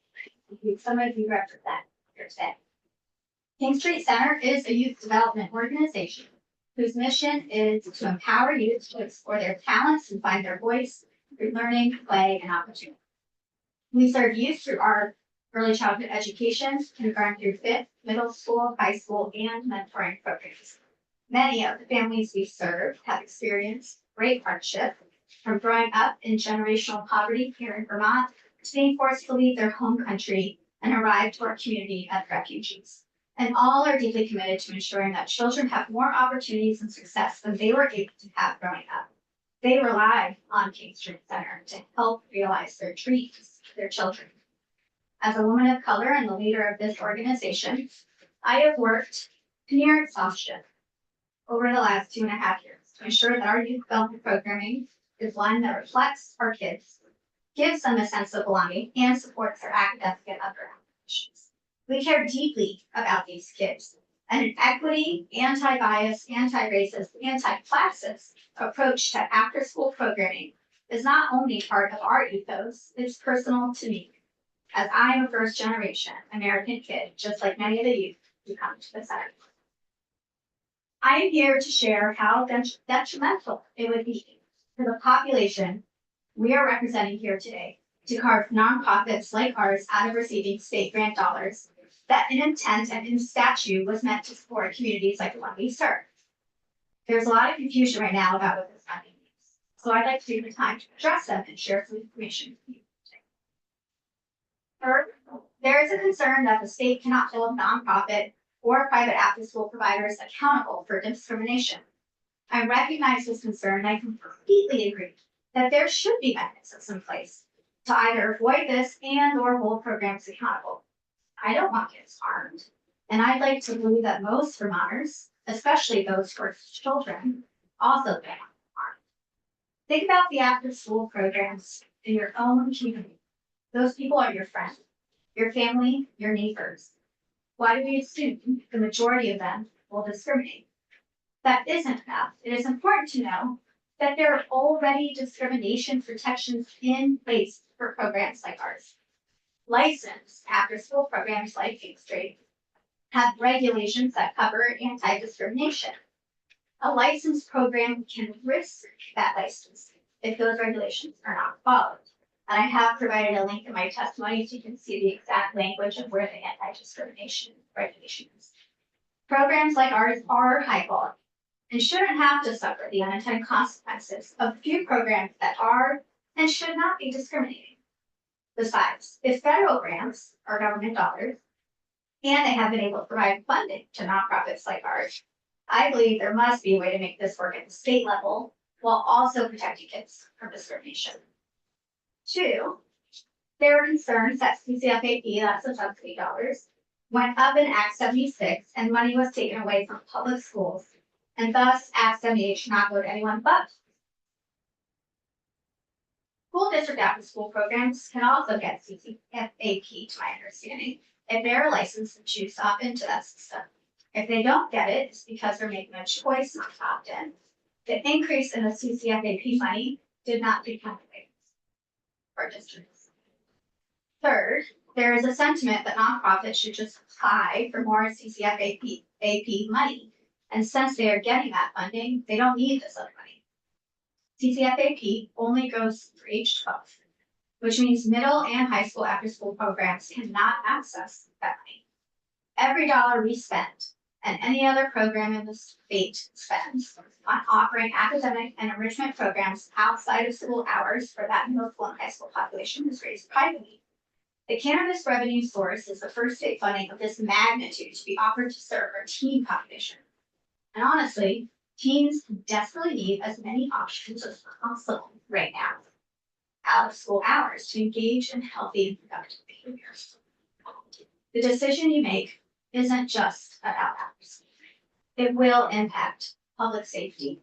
Some of you represent here today. King Street Center is a youth development organization whose mission is to empower youth to explore their talents and find their voice through learning, play, and opportunity. We serve youth through our early childhood education, kindergarten through 5th, middle school, high school, and mentoring programs. Many of the families we serve have experienced great hardship, from growing up in generational poverty here in Vermont to being forced to leave their home country and arrive to our community as refugees. And all are deeply committed to ensuring that children have more opportunities and success than they were able to have growing up. They rely on King Street Center to help realize their dreams for their children. As a woman of color and the leader of this organization, I have worked near exhaustion over the last 2.5 years to ensure that our youth development programming is one that reflects our kids, gives them a sense of belonging, and supports their academic and other ambitions. We care deeply about these kids, and an equity, anti-bias, anti-racist, anti-classist approach to after-school programming is not only part of our ethos, it's personal to me, as I am a first-generation American kid, just like many of the youth who come to the center. I am here to share how detrimental it would be for the population we are representing here today to carve nonprofits like ours out of receiving state grant dollars that in intent and in statute was meant to support communities like the one we serve. There's a lot of confusion right now about what this funding means, so I'd like to take the time to address them and share some information with you today. Third, there is a concern that the state cannot hold nonprofit or private after-school providers accountable for discrimination. I recognize this concern and I completely agree that there should be mechanisms in place to either avoid this and or hold programs accountable. I don't want kids harmed, and I'd like to believe that most Vermonters, especially those who are children, also don't want harmed. Think about the after-school programs in your own community. Those people are your friends, your family, your neighbors. Why do we assume the majority of them will discriminate? That isn't enough. It is important to know that there are already discrimination protections in place for programs like ours. Licensed after-school programs like King Street have regulations that cover anti-discrimination. A licensed program can risk that license if those regulations are not followed. And I have provided a link in my testimony so you can see the exact language of where the anti-discrimination regulation is. Programs like ours are high quality and shouldn't have to suffer the unintended consequences of few programs that are and should not be discriminating. Besides, if federal grants are government dollars, and they have been able to provide funding to nonprofits like ours, I believe there must be a way to make this work at the state level while also protecting kids from discrimination. 2, there are concerns that CCFAP, that's the subsidy dollars, went up in Act 76 and money was taken away from public schools, and thus Act 78 should not go to anyone but. School district after-school programs can also get CCFAP, to my understanding, if they're licensed to choose to opt into that system. If they don't get it, it's because they're making a choice not to opt in. The increase in the CCFAP money did not become away for districts. Third, there is a sentiment that nonprofits should just apply for more CCFAP money. And since they are getting that funding, they don't need this other money. CCFAP only goes through age 12, which means middle and high school after-school programs cannot access that money. Every dollar we spend and any other program in the state spends on offering academic and enrichment programs outside of school hours for that middle school and high school population is raised privately. The cannabis revenue source is the first state funding of this magnitude to be offered to serve our teen population. And honestly, teens desperately need as many options as possible right now out of school hours to engage in healthy and productive behaviors. The decision you make isn't just about after-school. It will impact public safety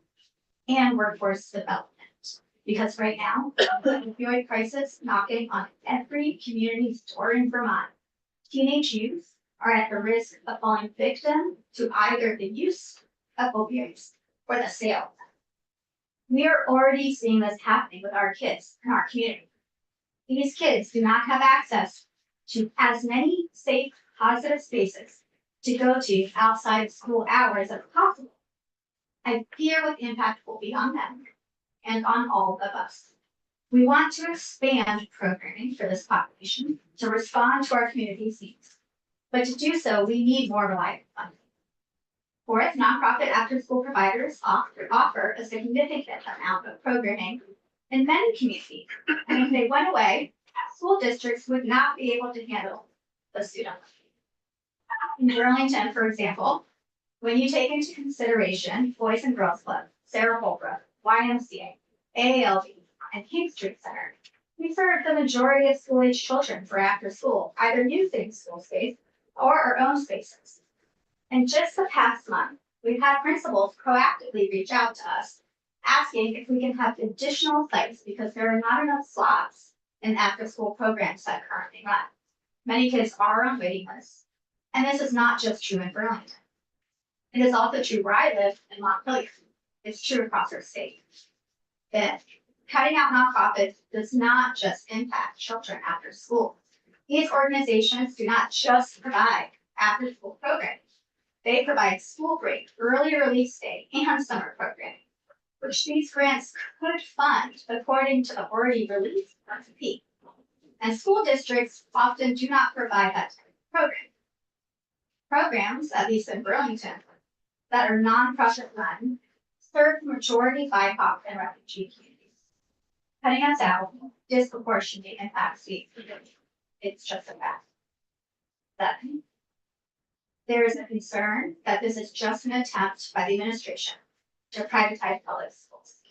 and workforce development. Because right now, the opioid crisis knocking on every community's door in Vermont, teenage youth are at the risk of falling victim to either the use of opioids or the sale of them. We are already seeing this happening with our kids in our community. These kids do not have access to as many safe, positive spaces to go to outside of school hours as possible. I fear what the impact will be on them and on all of us. We want to expand programming for this population to respond to our community's needs. But to do so, we need more reliable funding. Fourth, nonprofit after-school providers offer a significant amount of programming in many communities. And if they went away, school districts would not be able to handle the students. In Burlington, for example, when you take into consideration Boys and Girls Club, Sarah Holbrook, YMCA, AALB, and King Street Center, we serve the majority of school-age children for after school, either using school space or our own spaces. In just the past month, we've had principals proactively reach out to us, asking if we can have additional sites because there are not enough slots in after-school programs that currently run. Many kids are on waiting lists, and this is not just true in Burlington. It is also true where I live in Montpelier. It's true across our state. That cutting out nonprofits does not just impact children after school. These organizations do not just provide after-school programming. They provide school break, early release day, and summer programming, which these grants could fund according to the already released RFP. And school districts often do not provide that type of program. Programs, at least in Burlington, that are nonprofit run, serve the majority BIPOC and refugee communities. Cutting us out disproportionately impacts these communities. It's just a fact. Second, there is a concern that this is just an attempt by the administration to privatize public schools.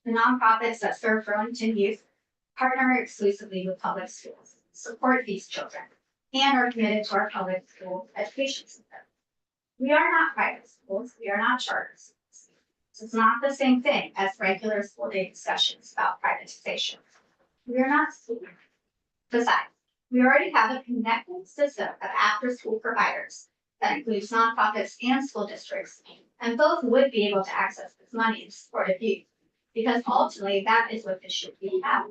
The nonprofits that serve Burlington youth partner exclusively with public schools, support these children, and are committed to our public school education system. We are not private schools, we are not charter schools. So it's not the same thing as regular school day discussions about privatization. We are not school. Besides, we already have a connected system of after-school providers that includes nonprofits and school districts, and both would be able to access this money in support of youth, because ultimately that is what this should be about,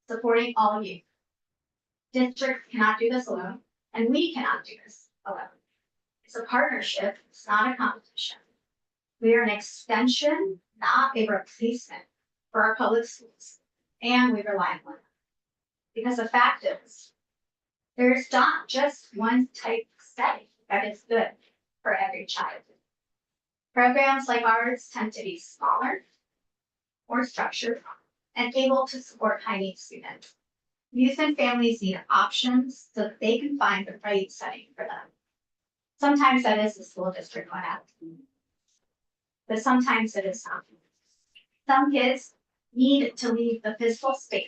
supporting all of you. Districts cannot do this alone, and we cannot do this alone. It's a partnership, it's not a competition. We are an extension, not a replacement for our public schools, and we rely on them. Because the fact is, there's not just one type of setting that is good for every child. Programs like ours tend to be smaller, more structured, and able to support high-needs students. Youth and families need options so that they can find the right setting for them. Sometimes that is the school district going out, but sometimes it is not. Some kids need to leave the physical space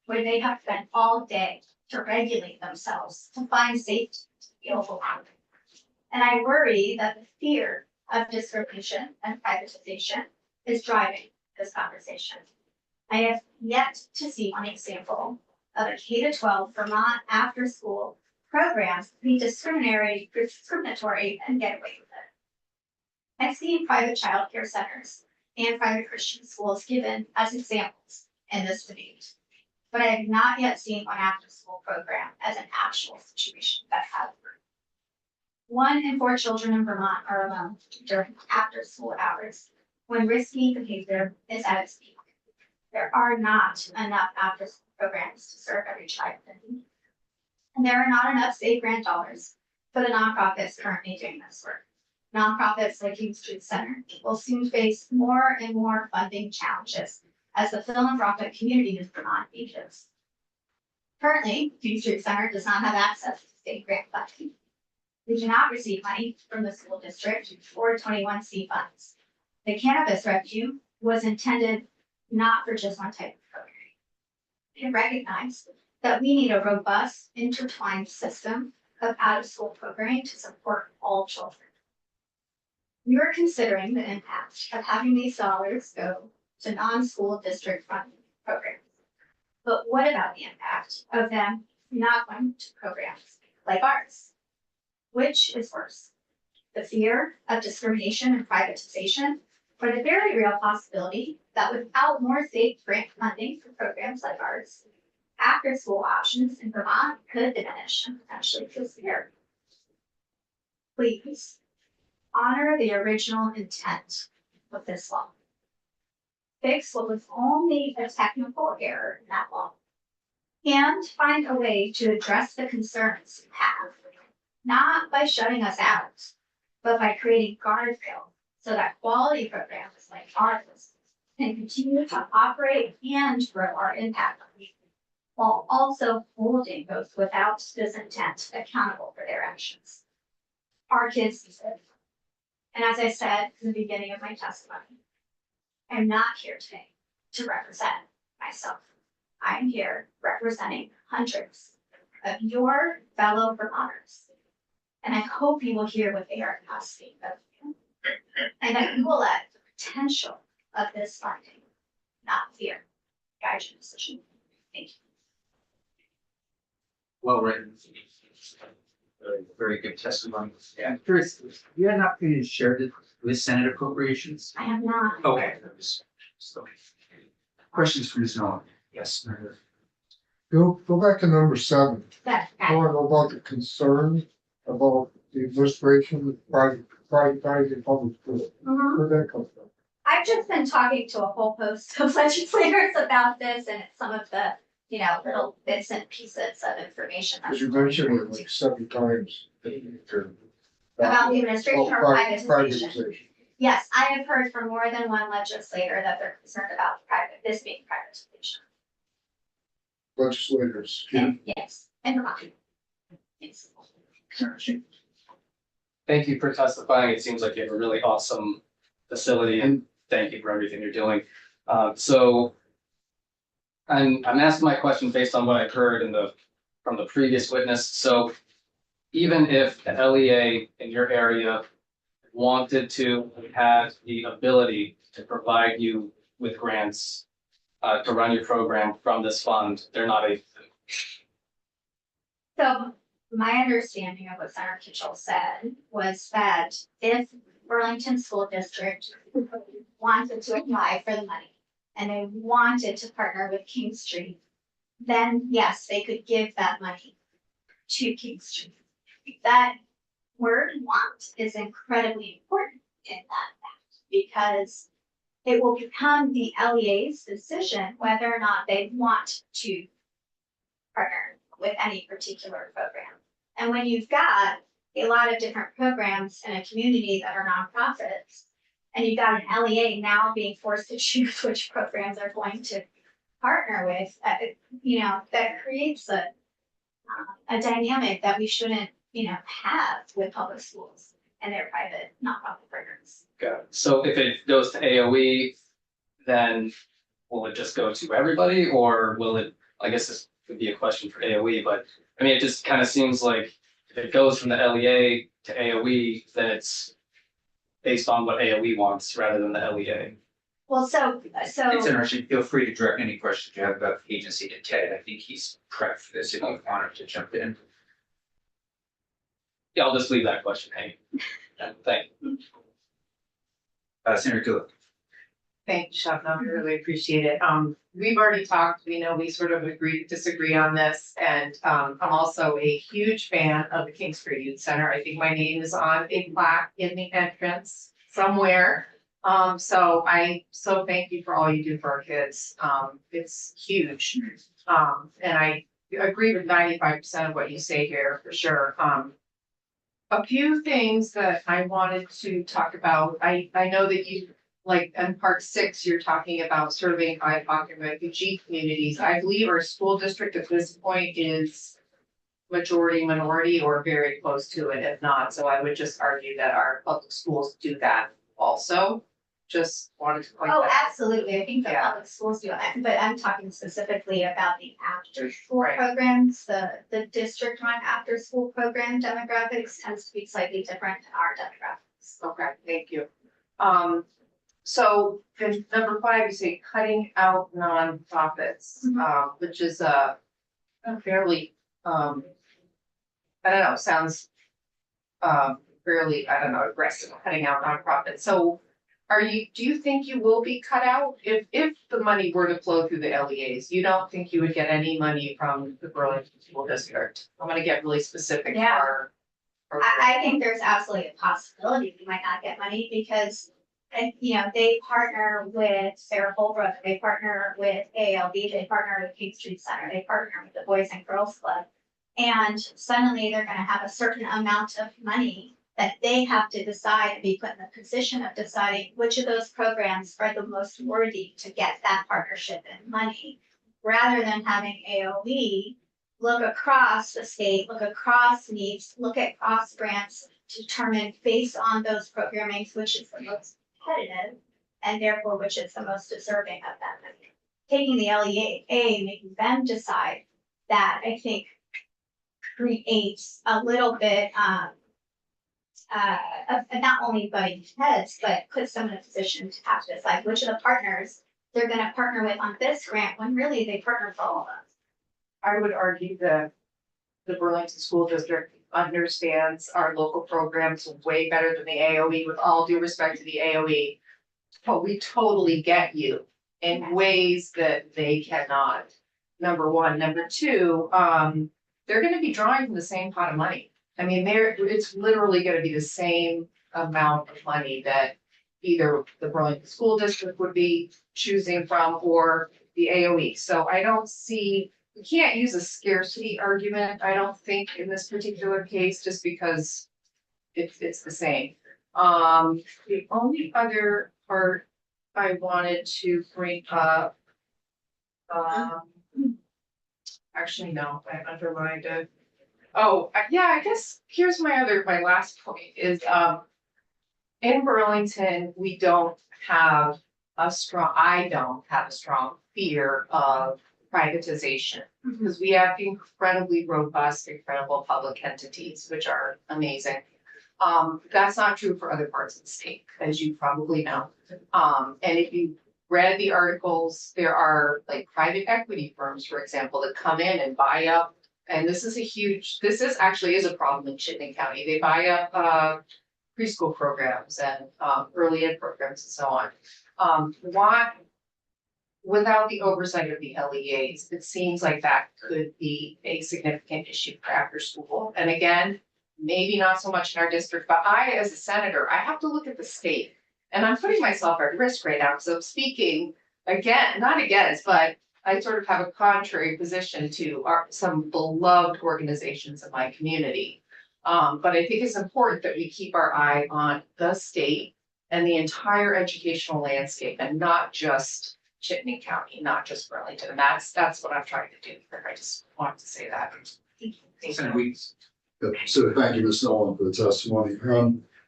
where they have spent all day to regulate themselves, to find safety, to be overwhelmed. And I worry that the fear of discrimination and privatization is driving this conversation. I have yet to see one example of a K-12 Vermont after-school programs be discriminatory and get away with it. I've seen private childcare centers and private Christian schools given as examples in this debate, but I have not yet seen one after-school program as an actual situation that has. 1 in 4 children in Vermont are alone during after-school hours when risky behavior is at its peak. There are not enough after-school programs to serve every child in need. And there are not enough state grant dollars for the nonprofits currently doing this work. Nonprofits like King Street Center will soon face more and more funding challenges as the philanthropic community in Vermont ages. Currently, King Street Center does not have access to state grant funding. We do not receive money from the school district or 21C funds. The cannabis revenue was intended not for just one type of program. We recognize that we need a robust, intertwined system of out-of-school programming to support all children. We are considering the impact of having these dollars go to non-school district funded programs. But what about the impact of them not going to programs like ours? Which is worse? The fear of discrimination and privatization, or the very real possibility that without more state grant funding for programs like ours, after-school options in Vermont could diminish and potentially disappear. Please honor the original intent of this law. Fix what was only a technical error in that law, and find a way to address the concerns you have, not by shutting us out, but by creating guardrails so that quality programs like ours can continue to operate and grow our impact on people, while also holding those without this intent accountable for their actions. Our kids deserve it. And as I said in the beginning of my testimony, I'm not here today to represent myself. I'm here representing hundreds of your fellow Vermonters. And I hope you will hear what they are asking of you. And that you will let the potential of this funding, not fear, guide your decision. Thank you. Well written. Very good testimony. Yeah, I'm curious, you had an opportunity to share this with Senate Appropriations? I have not. Okay. Questions for Ms. Nolan? Yes. Go back to number 7. That, I want to know about the concern about the administration, privatizing public schools. Where'd that come from? I've just been talking to a whole host of legislators about this, and it's some of the, little bits and pieces of information. Because you mentioned it like 7 times. About the administration or privatization. Privatization. Yes, I have heard from more than one legislator that they're concerned about this being privatization. Legislators. And yes, and Vermont. Yes. Thank you for testifying. It seems like you have a really awesome facility and thank you for everything you're doing. So I'm asking my question based on what I've heard from the previous witness. So even if the LEA in your area wanted to have the ability to provide you with grants to run your program from this fund, they're not able to. So my understanding of what Senator Kitchell said was that if Burlington School District wanted to apply for the money and they wanted to partner with King Street, then yes, they could give that money to King Street. That word "want" is incredibly important in that fact because it will become the LEA's decision whether or not they want to partner with any particular program. And when you've got a lot of different programs in a community that are nonprofits, and you've got an LEA now being forced to choose which programs they're going to partner with, that creates a dynamic that we shouldn't, have with public schools and their private nonprofit programs. Got it. So if it goes to AOE, then will it just go to everybody or will it, I guess this would be a question for AOE, but I mean, it just kind of seems like if it goes from the LEA to AOE, then it's based on what AOE wants rather than the LEA. Well, so. It's interesting. Feel free to direct any questions you have about the agency to Ted. I think he's prepped for this if you wanted to jump in. Yeah, I'll just leave that question hanging. Thank you. Senator Kulik. Thank you, Shafna. I really appreciate it. We've already talked, we know we sort of disagree on this, and I'm also a huge fan of the King Street Youth Center. I think my name is on a plaque in the entrance somewhere. So thank you for all you do for our kids. It's huge. And I agree with 95% of what you say here for sure. A few things that I wanted to talk about. I know that you, like in part 6, you're talking about serving BIPOC and refugee communities. I believe our school district at this point is majority minority or very close to it, if not. So I would just argue that our public schools do that also. Just wanted to point that Oh, out. absolutely. I think the public schools do that, but I'm talking specifically about the after-school Right. programs. The district-run after-school program demographics tends to be slightly different than our demographics. Okay, thank you. So in number 5, you say cutting out nonprofits, which is a fairly, I don't know, sounds fairly, aggressive, cutting out nonprofits. So do you think you will be cut out if the money were to flow through the LEAs? You don't think you would get any money from the Burlington School District? I'm gonna get really specific. Yeah. for- I think there's absolutely a possibility we might not get money because, they partner with Sarah Holbrook, they partner with ALB, they partner with King Street Center, they partner with the Boys and Girls Club. And suddenly they're gonna have a certain amount of money that they have to decide and be put in the position of deciding which of those programs are the most worthy to get that partnership and money, rather than having AOE look across the state, look across needs, look at cross grants, to determine based on those programmings, which is the most competitive, and therefore which is the most deserving of that money. Taking the LEA, making them decide that, I think, creates a little bit of not only butting heads, but puts them in a position to have to decide which of the partners they're gonna partner with on this grant, when really they partner for all of us. I would argue that the Burlington School District understands our local programs way better than the AOE, with all due respect to the AOE. But we totally get you in ways that they cannot. Number one. Number two, they're gonna be drawing from the same pot of money. I mean, it's literally gonna be the same amount of money that either the Burlington School District would be choosing from or the AOE. So I don't see, we can't use a scarcity argument, I don't think, in this particular case, just because it's the same. The only other part I wanted to bring up, actually, no, I underlined it. Oh, yeah, I guess here's my last point is, in Burlington, I don't have a strong fear of privatization. Because we have incredibly robust, incredible public entities, which are amazing. That's not true for other parts of the state, as you probably know. And if you read the articles, there are like private equity firms, for example, that come in and buy up. And this is actually a problem in Chittenden County. They buy up preschool programs and early ed programs and so on. Without the oversight of the LEAs, it seems like that could be a significant issue for after school. And again, maybe not so much in our district, but I, as a senator, I have to look at the state. And I'm putting myself at risk right now, because I'm speaking again, not against, but I sort of have a contrary position to some beloved organizations in my community. But I think it's important that we keep our eye on the state and the entire educational landscape, and not just Chittenden County, not just Burlington. And that's what I'm trying to do. I just wanted to say that. Thank you. So thank you, Ms. Nolan, for the testimony.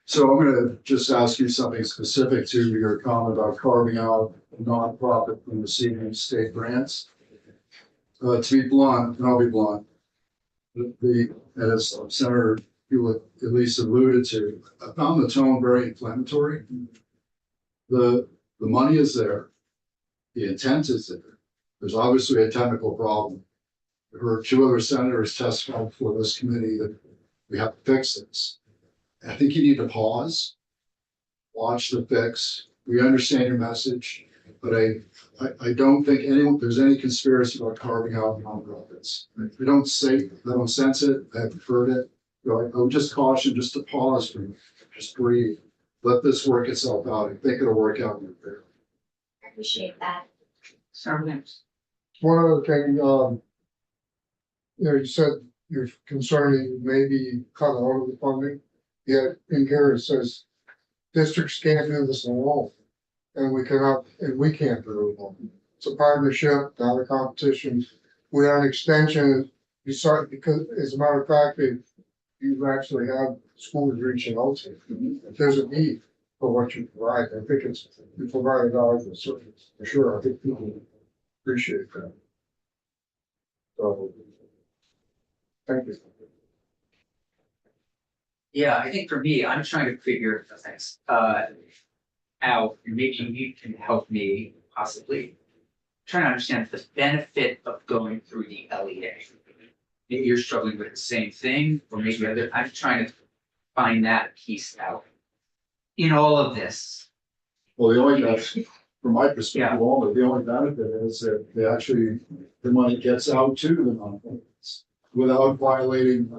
So I'm gonna just ask you something specific to your comment about carving out a nonprofit from receiving state grants. To be blunt, and I'll be blunt, as Senator Hewlett at least alluded to, I found the tone very inflammatory. The money is there. The intent is there. There's obviously a technical problem. I heard two other senators testify before this committee that we have to fix this. I think you need to pause, watch the fix. We understand your message, but I don't think there's any conspiracy about carving out nonprofits. I don't sense it. I haven't heard it. I would just caution just to pause, just breathe, let this work itself out. I think it'll work out in your favor. I appreciate that. One other thing, you said you're concerning maybe cut out of the funding. Yet in here it says districts can't do this alone, and we can't do it alone. It's a partnership, not a competition. We are an extension. Because as a matter of fact, you actually have schools reaching out to you. If there's a need for what you provide, I think you provide a valuable service for sure. I think people appreciate that. So, thank you. Yeah, I think for me, I'm trying to figure things out, and maybe you can help me possibly trying to understand the benefit of going through the LEA. Maybe you're struggling with the same thing, or maybe I'm trying to find that piece out in all of this. Well, the only from my perspective, the only benefit is that the money gets out to the nonprofits without violating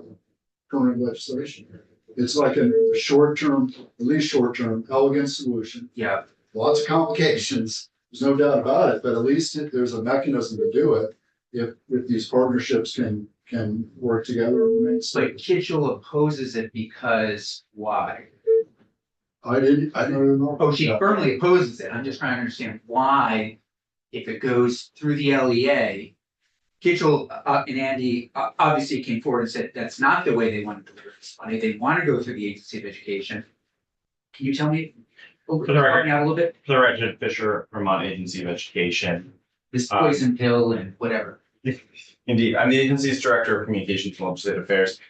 current legislation. It's like a short-term, at least short-term, elegant solution. Yeah. Lots of complications. There's no doubt about it, but at least there's a mechanism to do it if these partnerships can can work together and remain But stable. Kitchell opposes it because why? I don't even know. Oh, she firmly opposes it. I'm just trying to understand why, if it goes through the LEA. Kitchell and Andy obviously came forward and said that's not the way they want to deliver this money. They want to go through the Agency of Education. Can you tell me? For the record. Help me out a little bit, For the record, Fisher, Vermont Agency of Education. this poison pill and whatever. Indeed, I'm the agency's director of communications and legislative affairs.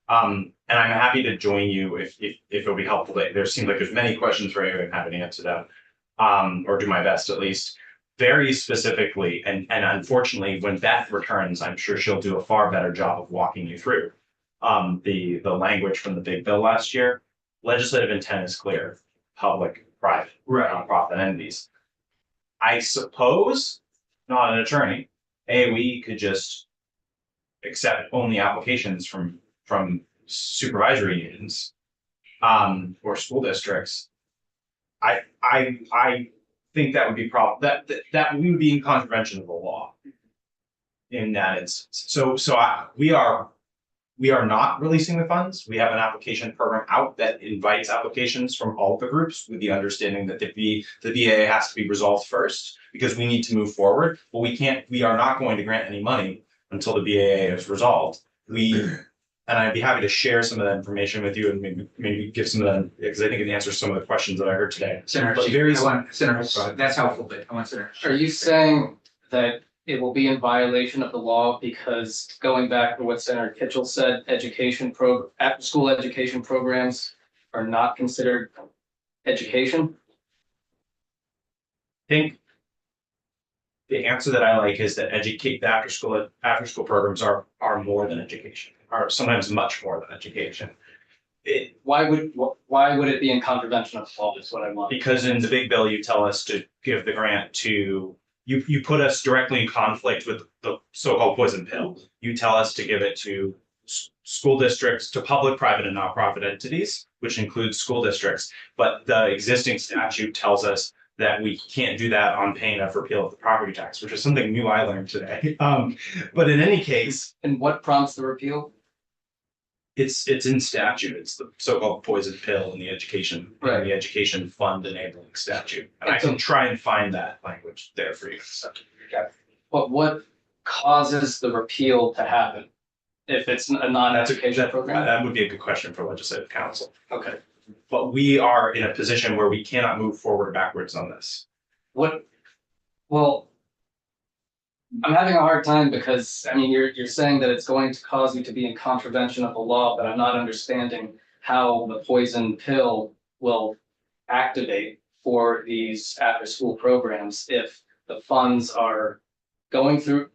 And I'm happy to join you if it'll be helpful. There seems like there's many questions for you. I'm happy to answer them. Or do my best at least. Very specifically, and unfortunately, when Beth returns, I'm sure she'll do a far better job of walking you through the language from the big bill last year. Legislative intent is clear: public, private, nonprofit entities. I suppose, not an attorney, AOE could just accept only applications from supervisory unions or school districts. I think that would be that we would be in contravention of the law in that instance. So we are not releasing the funds. We have an application program out that invites applications from all of the groups with the understanding that the BAA has to be resolved first because we need to move forward. But we are not going to grant any money until the BAA is resolved. And I'd be happy to share some of that information with you and maybe give some of that, because I think it answers some of the questions that I heard today. Senator, that's helpful, but I want Senator. Are you saying that it will be in violation of the law because going back to what Senator Kitchell said, after school education programs are not considered education? I think the answer that I like is that the after school programs are more than education, are sometimes much more than education. Why would it be in contravention of the law is what I want. Because in the big bill, you tell us to give the grant to, you put us directly in conflict with the so-called poison pill. You tell us to give it to school districts, to public, private, and nonprofit entities, which includes school districts. But the existing statute tells us that we can't do that on pain of repeal of the property tax, which is something new I learned today. But in any case. And what prompts the repeal? It's in statute. It's the so-called poison pill in the education, Right. in the education fund enabling statute. And I can try and find that language there for you. But what causes the repeal to happen? If it's a non-education program? That would be a good question for legislative council. Okay. But we are in a position where we cannot move forward or backwards on this. Well, I'm having a hard time because, I mean, you're saying that it's going to cause you to be in contravention of the law, but I'm not understanding how the poison pill will activate for these after-school programs if the funds are going through.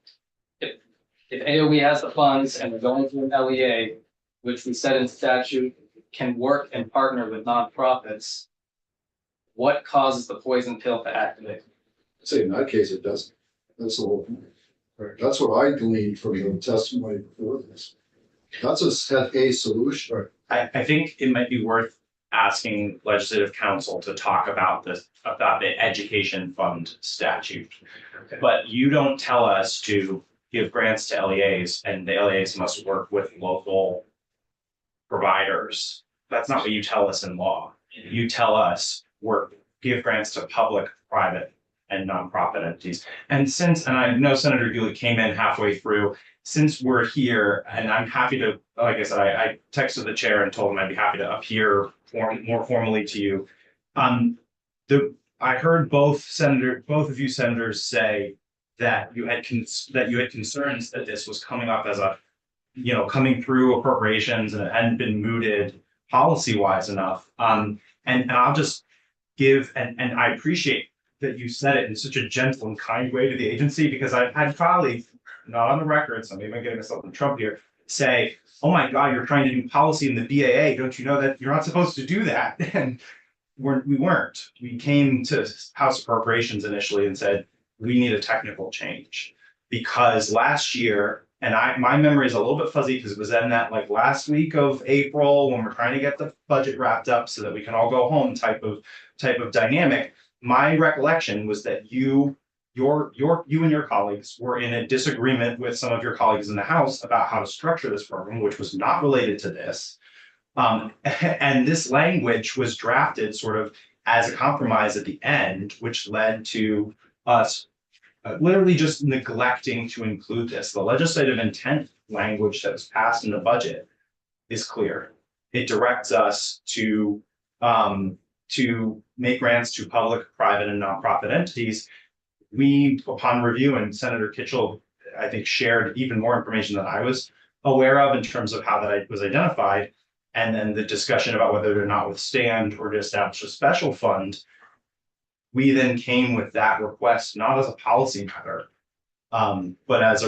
If AOE has the funds and they're going through an LEA, which we said in statute can work and partner with nonprofits, what causes the poison pill to activate? I'd say in that case, it doesn't. That's the whole point. Right. That's what I gleaned from the testimony before this. That's a solution. I think it might be worth asking legislative council to talk about the education fund statute. Okay. But you don't tell us to give grants to LEAs and the LEAs must work with local providers. That's not what you tell us in law. You tell us give grants to public, private, and nonprofit entities. And I know Senator Gulick came in halfway through, since we're here, and I'm happy to, like I said, I texted the chair and told him I'd be happy to appear more formally to you. I heard both of you senators say that you had concerns that this was coming up as coming through appropriations and it hadn't been mooted policy-wise enough. And I'll just give, and I appreciate that you said it in such a gentle and kind way to the agency, because I've had colleagues, not on the record, so maybe I'm getting myself in trouble here, say, oh my God, you're trying to do policy in the BAA. Don't you know that you're not supposed to do that? And we weren't. We came to House Appropriations initially and said, we need a technical change. Because last year, and my memory is a little bit fuzzy because it was in that last week of April when we're trying to get the budget wrapped up so that we can all go home type of dynamic. My recollection was that you you and your colleagues were in a disagreement with some of your colleagues in the House about how to structure this program, which was not related to this. And this language was drafted sort of as a compromise at the end, which led to us literally just neglecting to include this. The legislative intent language that was passed in the budget is clear. It directs us to make grants to public, private, and nonprofit entities. We, upon review, and Senator Kitchell, I think, shared even more information than I was aware of in terms of how that was identified. And then the discussion about whether to notwithstand or to establish a special fund. We then came with that request, not as a policy matter, but as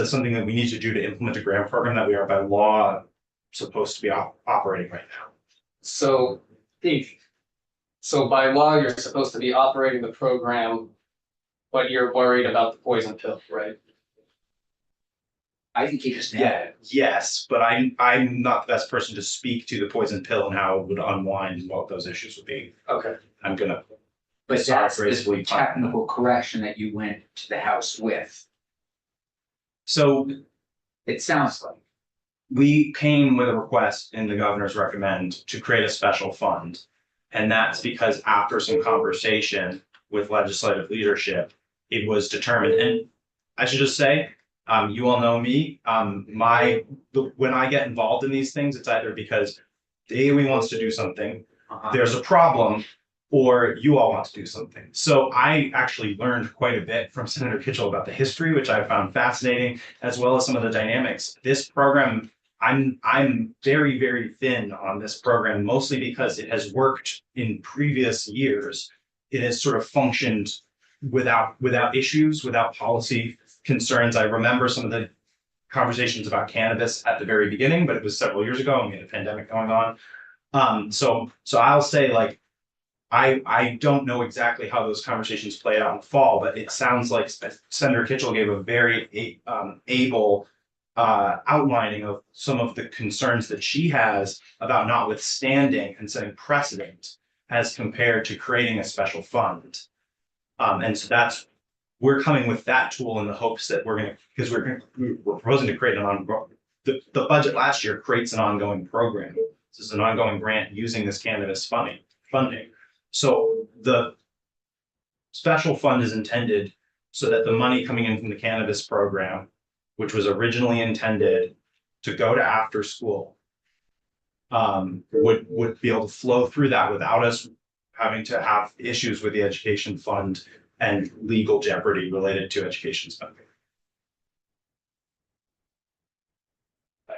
something that we need to do to implement a grant program that we are by law supposed to be operating right now. So by law, you're supposed to be operating the program, but you're worried about the poison pill, right? I think he just nailed it. Yes, but I'm not the best person to speak to the poison pill and how it would unwind and what those issues would be. Okay. I'm gonna. But that's the technical correction that you went to the House with. So It sounds like. we came with a request in the governor's recommend to create a special fund. And that's because after some conversation with legislative leadership, it was determined, and I should just say, you all know me, when I get involved in these things, it's either because the AOE wants to do something, there's a problem, or you all want to do something. So I actually learned quite a bit from Senator Kitchell about the history, which I found fascinating, as well as some of the dynamics. This program, I'm very, very thin on this program, mostly because it has worked in previous years. It has sort of functioned without issues, without policy concerns. I remember some of the conversations about cannabis at the very beginning, but it was several years ago and we had a pandemic going on. So I'll say, like, I don't know exactly how those conversations played out in the fall, but it sounds like Senator Kitchell gave a very able outlining of some of the concerns that she has about notwithstanding and setting precedent as compared to creating a special fund. And so we're coming with that tool in the hopes that we're proposing to create the budget last year creates an ongoing program. This is an ongoing grant using this cannabis funding. So the special fund is intended so that the money coming in from the cannabis program, which was originally intended to go to after school, would be able to flow through that without us having to have issues with the education fund and legal jeopardy related to education spending.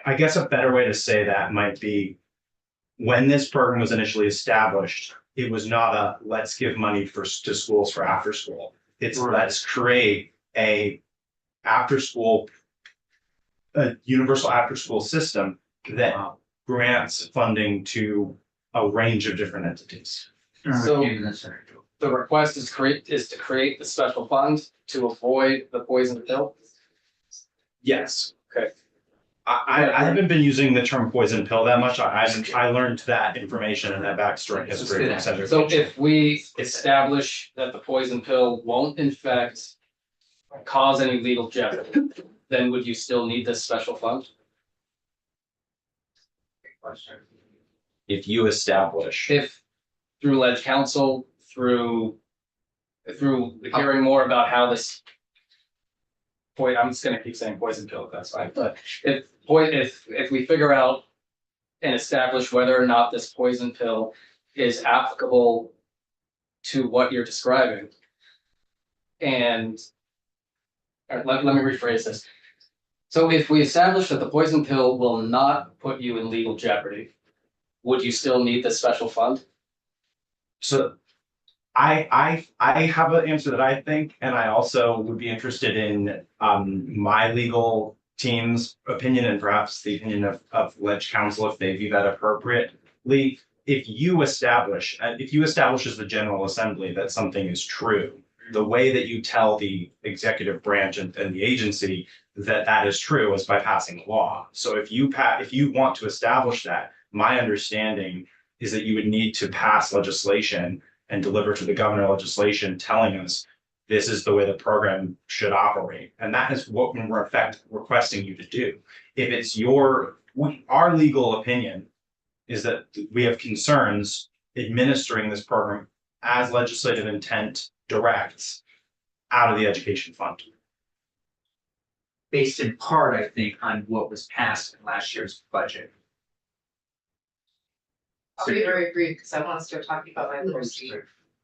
I guess a better way to say that might be, when this program was initially established, it was not a let's give money to schools for after school. It's let's create a universal after school system that grants funding to a range of different entities. So the request is to create the special fund to avoid the poison pill? Yes. Okay. I haven't been using the term poison pill that much. I learned that information and that backstory history from Senator So Kitchell. if we establish that the poison pill won't in fact cause any legal jeopardy, then would you still need this special fund? If you establish. If through Ledge Council, through hearing more about how this I'm just gonna keep saying poison pill, if that's fine, but if we figure out and establish whether or not this poison pill is applicable to what you're describing. And let me rephrase this. So if we establish that the poison pill will not put you in legal jeopardy, would you still need this special fund? So I have an answer that I think, and I also would be interested in my legal team's opinion and perhaps the opinion of Ledge Council if they view that appropriately. If you establish as the General Assembly that something is true, the way that you tell the executive branch and the agency that is true is by passing law. So if you want to establish that, my understanding is that you would need to pass legislation and deliver to the governor legislation telling us this is the way the program should operate. And that is what we're in fact requesting you to do. If it's our legal opinion is that we have concerns administering this program as legislative intent directs out of the education fund. Based in part, I think, on what was passed in last year's budget. I'll be very brief because I want to start talking about my literacy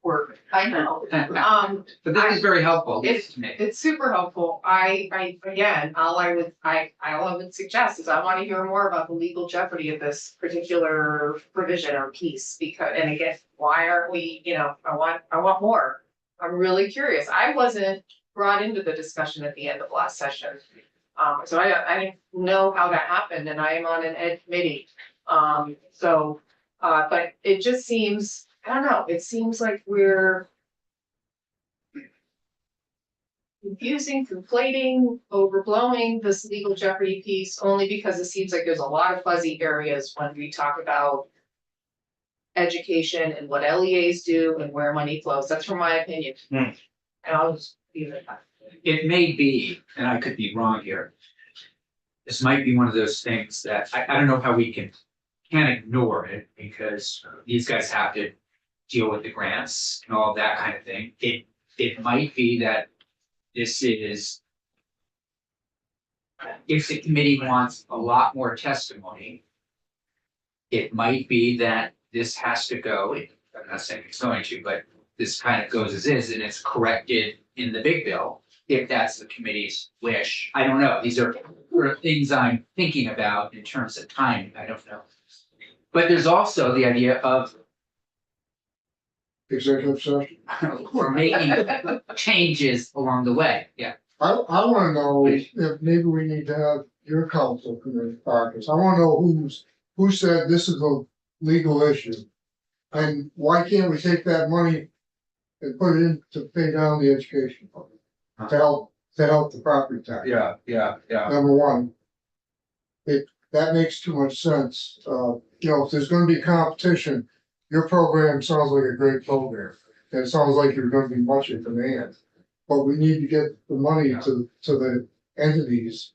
work. I know. But that is very helpful, at least to me. It's super helpful. Again, all I would suggest is I want to hear more about the legal jeopardy of this particular provision or piece because, and again, why aren't we, I want more. I'm really curious. I wasn't brought into the discussion at the end of last session. So I didn't know how that happened and I am on an ed committee. But it just seems, I don't know, it seems like we're confusing, conflating, overblowing this legal jeopardy piece only because it seems like there's a lot of fuzzy areas when we talk about education and what LEAs do and where money flows. That's from my opinion. And I'll just leave it at that. It may be, and I could be wrong here. This might be one of those things that I don't know how we can't ignore it because these guys have to deal with the grants and all of that kind of thing. It might be that this is, if the committee wants a lot more testimony, it might be that this has to go, I'm not saying it's going to, but this kind of goes as is and it's corrected in the big bill, if that's the committee's wish. I don't know. These are things I'm thinking about in terms of timing. I don't know. But there's also the idea of executive session. we're making changes along the way. Yeah. I wanna know if maybe we need to have your council committee caucus. I wanna know who said this is a legal issue. And why can't we take that money and put it in to pay down the education fund? To help the property tax. Yeah. Number one. That makes too much sense. If there's gonna be competition, your program sounds like a great program. And it sounds like you're gonna be much in demand. But we need to get the money to the entities,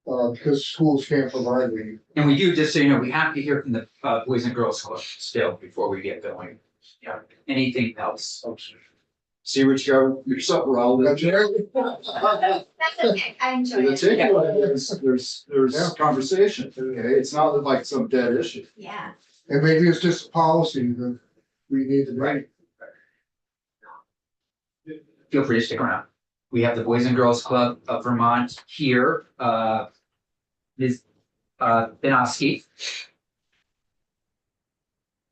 because schools can't provide it. And we do, just so you know, we have to hear from the Boys and Girls Club still before we get going. Yeah. Anything else? See what you're something wrong with it. That's okay, I enjoy The it. takeaway is there's conversation, okay? It's not like some dead issue. Yeah. And maybe it's just a policy that we need to make. Feel free to stick around. We have the Boys and Girls Club of Vermont here. Ms. Benoski.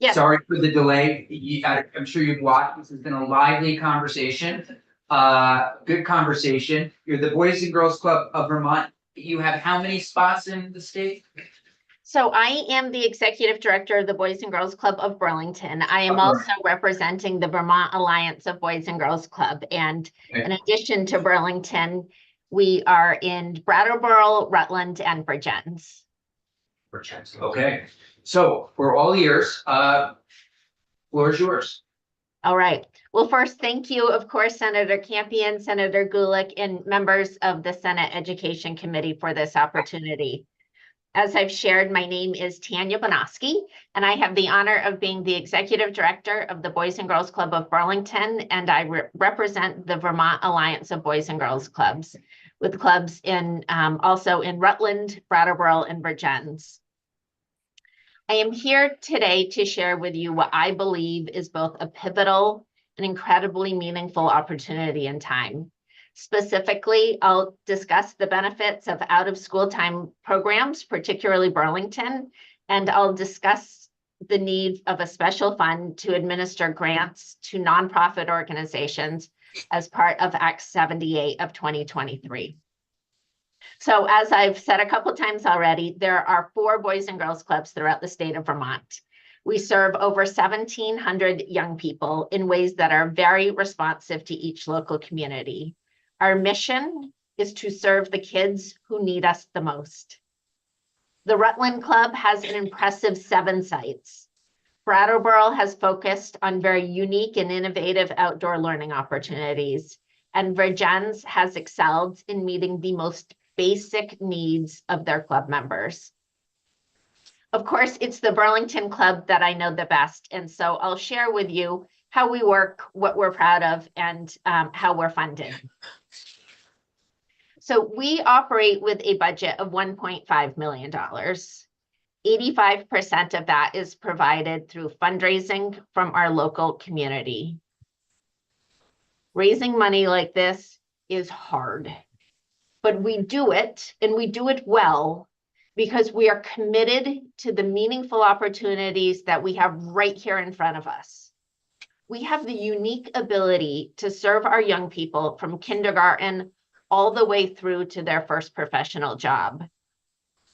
Yes. Sorry for the delay. I'm sure you've watched. This has been a lively conversation. Good conversation. You're the Boys and Girls Club of Vermont. You have how many spots in the state? So I am the executive director of the Boys and Girls Club of Burlington. I am Okay. also representing the Vermont Alliance of Boys and Girls Club. And Okay. in addition to Burlington, we are in Brattleboro, Rutland, and Bridgens. Okay, so we're all ears. Floor is yours. All right. Well, first, thank you, of course, Senator Campion, Senator Gulick, and members of the Senate Education Committee for this opportunity. As I've shared, my name is Tanya Benoski, and I have the honor of being the Executive Director of the Boys and Girls Club of Burlington, and I represent the Vermont Alliance of Boys and Girls Clubs, with clubs in also in Rutland, Brattleboro, and Bridgens. I am here today to share with you what I believe is both a pivotal and incredibly meaningful opportunity in time. Specifically, I'll discuss the benefits of out-of-school time programs, particularly Burlington, and I'll discuss the need of a special fund to administer grants to nonprofit organizations as part of Act 78 of 2023. So as I've said a couple times already, there are 4 Boys and Girls Clubs throughout the state of Vermont. We serve over 1,700 young people in ways that are very responsive to each local community. Our mission is to serve the kids who need us the most. The Rutland Club has an impressive 7 sites. Brattleboro has focused on very unique and innovative outdoor learning opportunities. and Virgins has excelled in meeting the most basic needs of their club members. Of course, it's the Burlington Club that I know the best, and so I'll share with you how we work, what we're proud of, and how we're funded. So we operate with a budget of $1.5 million. 85% of that is provided through fundraising from our local community. Raising money like this is hard, but we do it, and we do it well, because we are committed to the meaningful opportunities that we have right here in front of us. We have the unique ability to serve our young people from kindergarten all the way through to their first professional job.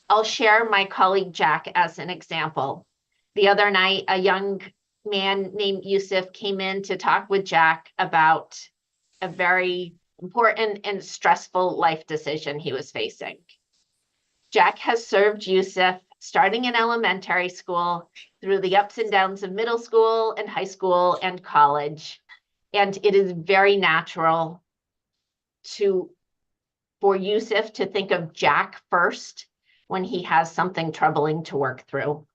I'll share my colleague Jack as an example. The other night, a young man named Yusuf came in to talk with Jack about a very important and stressful life decision he was facing. Jack has served Yusuf starting in elementary school through the ups and downs of middle school and high school and college. And it is very natural for Yusuf to think of Jack first when he has something troubling to work through.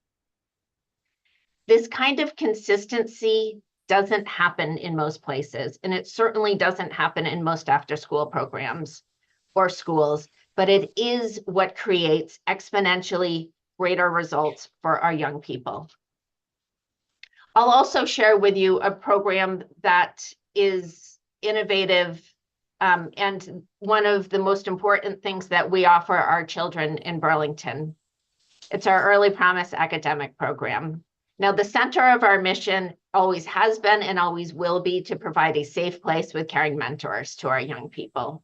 This kind of consistency doesn't happen in most places, and it certainly doesn't happen in most after-school programs or schools, but it is what creates exponentially greater results for our young people. I'll also share with you a program that is innovative, and one of the most important things that we offer our children in Burlington. It's our Early Promise academic program. Now, the center of our mission always has been and always will be to provide a safe place with caring mentors to our young people.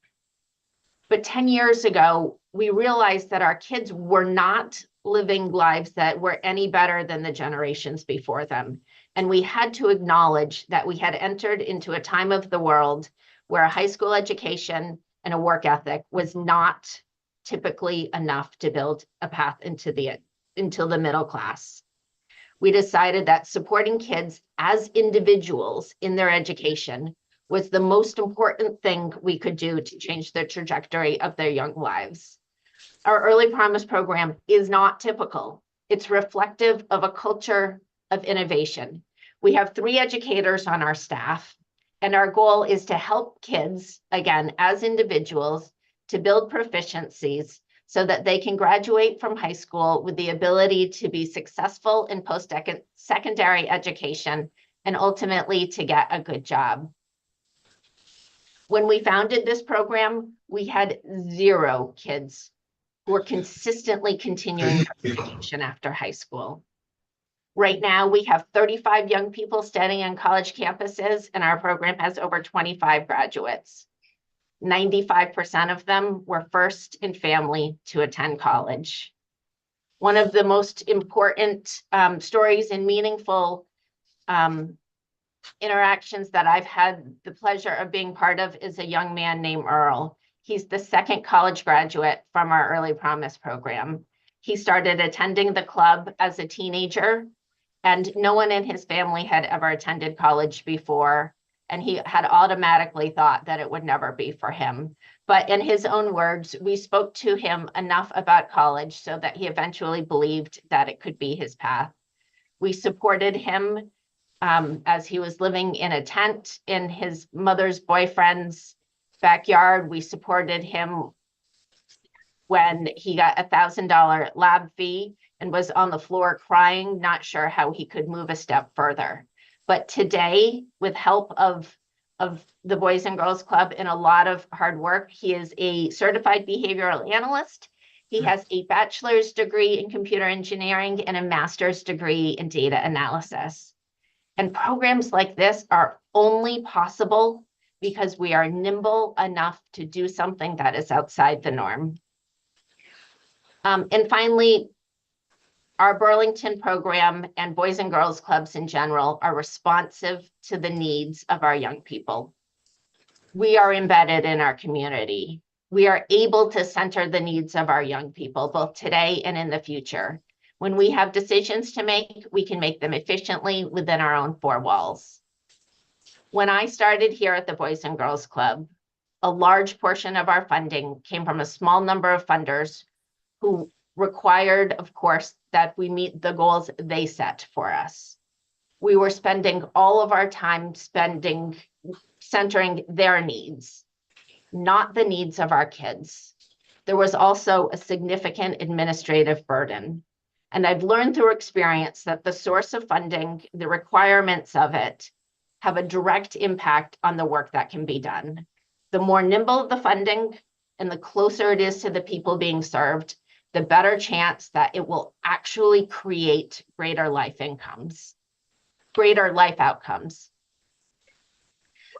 But 10 years ago, we realized that our kids were not living lives that were any better than the generations before them. And we had to acknowledge that we had entered into a time of the world where a high school education and a work ethic was not typically enough to build a path into the middle class. We decided that supporting kids as individuals in their education was the most important thing we could do to change the trajectory of their young lives. Our Early Promise program is not typical. It's reflective of a culture of innovation. We have 3 educators on our staff, and our goal is to help kids, again, as individuals, to build proficiencies so that they can graduate from high school with the ability to be successful in post-secondary education and ultimately to get a good job. When we founded this program, we had 0 kids who were consistently continuing education after high school. Right now, we have 35 young people studying on college campuses, and our program has over 25 graduates. 95% of them were first in family to attend college. One of the most important stories and meaningful interactions that I've had the pleasure of being part of is a young man named Earl. He's the 2nd college graduate from our Early Promise program. He started attending the club as a teenager, and no one in his family had ever attended college before, and he had automatically thought that it would never be for him. But in his own words, we spoke to him enough about college so that he eventually believed that it could be his path. We supported him as he was living in a tent in his mother's boyfriend's backyard. We supported him when he got a $1,000 lab fee and was on the floor crying, not sure how he could move a step further. But today, with help of the Boys and Girls Club and a lot of hard work, he is a certified behavioral analyst. He has a bachelor's degree in computer engineering and a master's degree in data analysis. And programs like this are only possible because we are nimble enough to do something that is outside the norm. And finally, our Burlington program and Boys and Girls Clubs in general are responsive to the needs of our young people. We are embedded in our community. We are able to center the needs of our young people, both today and in the future. When we have decisions to make, we can make them efficiently within our own 4 walls. When I started here at the Boys and Girls Club, a large portion of our funding came from a small number of funders who required, of course, that we meet the goals they set for us. We were spending all of our time centering their needs, not the needs of our kids. There was also a significant administrative burden. And I've learned through experience that the source of funding, the requirements of it, have a direct impact on the work that can be done. The more nimble the funding and the closer it is to the people being served, the better chance that it will actually create greater life outcomes.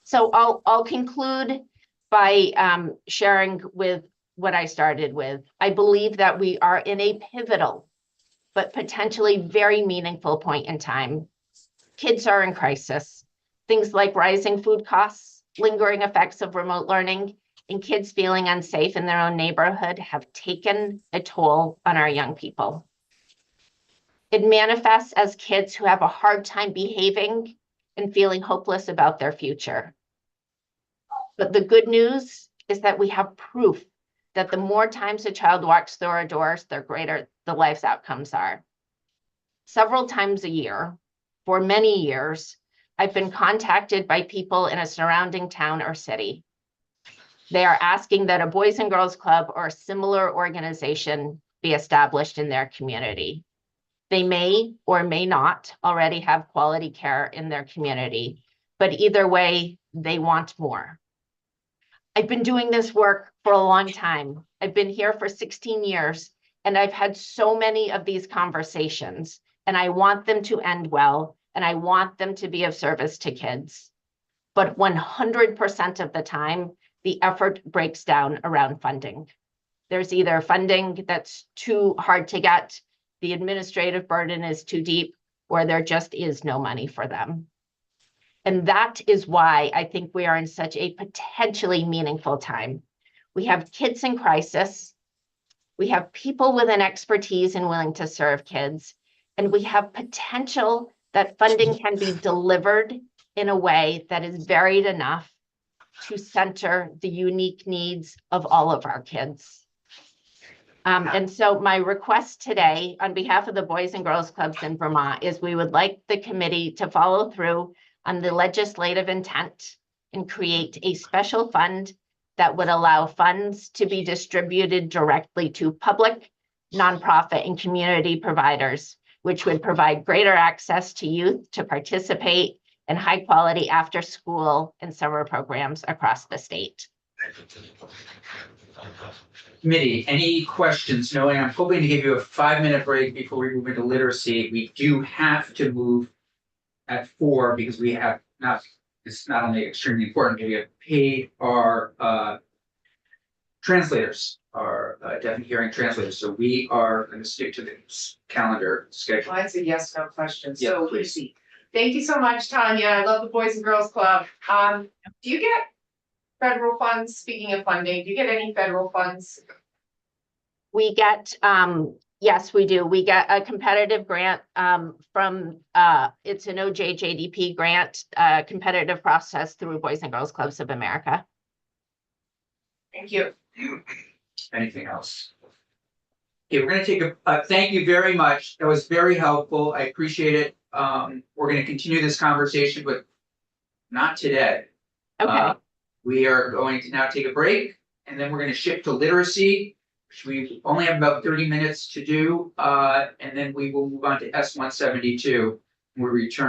So I'll conclude by sharing with what I started with. I believe that we are in a pivotal, but potentially very meaningful point in time. Kids are in crisis. Things like rising food costs, lingering effects of remote learning, and kids feeling unsafe in their own neighborhood have taken a toll on our young people. It manifests as kids who have a hard time behaving and feeling hopeless about their future. But the good news is that we have proof that the more times a child walks through our doors, the greater the life's outcomes are. Several times a year, for many years, I've been contacted by people in a surrounding town or city. They are asking that a Boys and Girls Club or a similar organization be established in their community. They may or may not already have quality care in their community, but either way, they want more. I've been doing this work for a long time. I've been here for 16 years, and I've had so many of these conversations, and I want them to end well, and I want them to be of service to kids. But 100% of the time, the effort breaks down around funding. There's either funding that's too hard to get, the administrative burden is too deep, or there just is no money for them. And that is why I think we are in such a potentially meaningful time. We have kids in crisis. We have people with an expertise and willing to serve kids. And we have potential that funding can be delivered in a way that is varied enough to center the unique needs of all of our kids. And so my request today on behalf of the Boys and Girls Clubs in Vermont is we would like the committee to follow through on the legislative intent and create a special fund that would allow funds to be distributed directly to public, nonprofit, and community providers, which would provide greater access to youth to participate in high-quality after-school and summer programs across the state. Committee, any questions? Knowing I'm hoping to give you a 5-minute break before we move into literacy. We do have to move at 4 because we have not, it's not only extremely important, but we have paid our translators, our deaf and hearing translators. So we are going to stick to the calendar schedule. Mine's a yes, no question, Yeah, so please. easy. Thank you so much, Tanya. I love the Boys and Girls Club. Do you get federal funds? Speaking of funding, do you get any federal funds? We get, yes, we do. We get a competitive grant from, it's an OJJDP grant, competitive process through Boys and Girls Clubs of America. Thank you. Anything else? Okay, we're going to take a, thank you very much. That was very helpful. I appreciate it. We're going to continue this conversation, but not today. Okay. We are going to now take a break, and then we're going to shift to literacy, which we only have about 30 minutes to do. And then we will move on to S-172. We return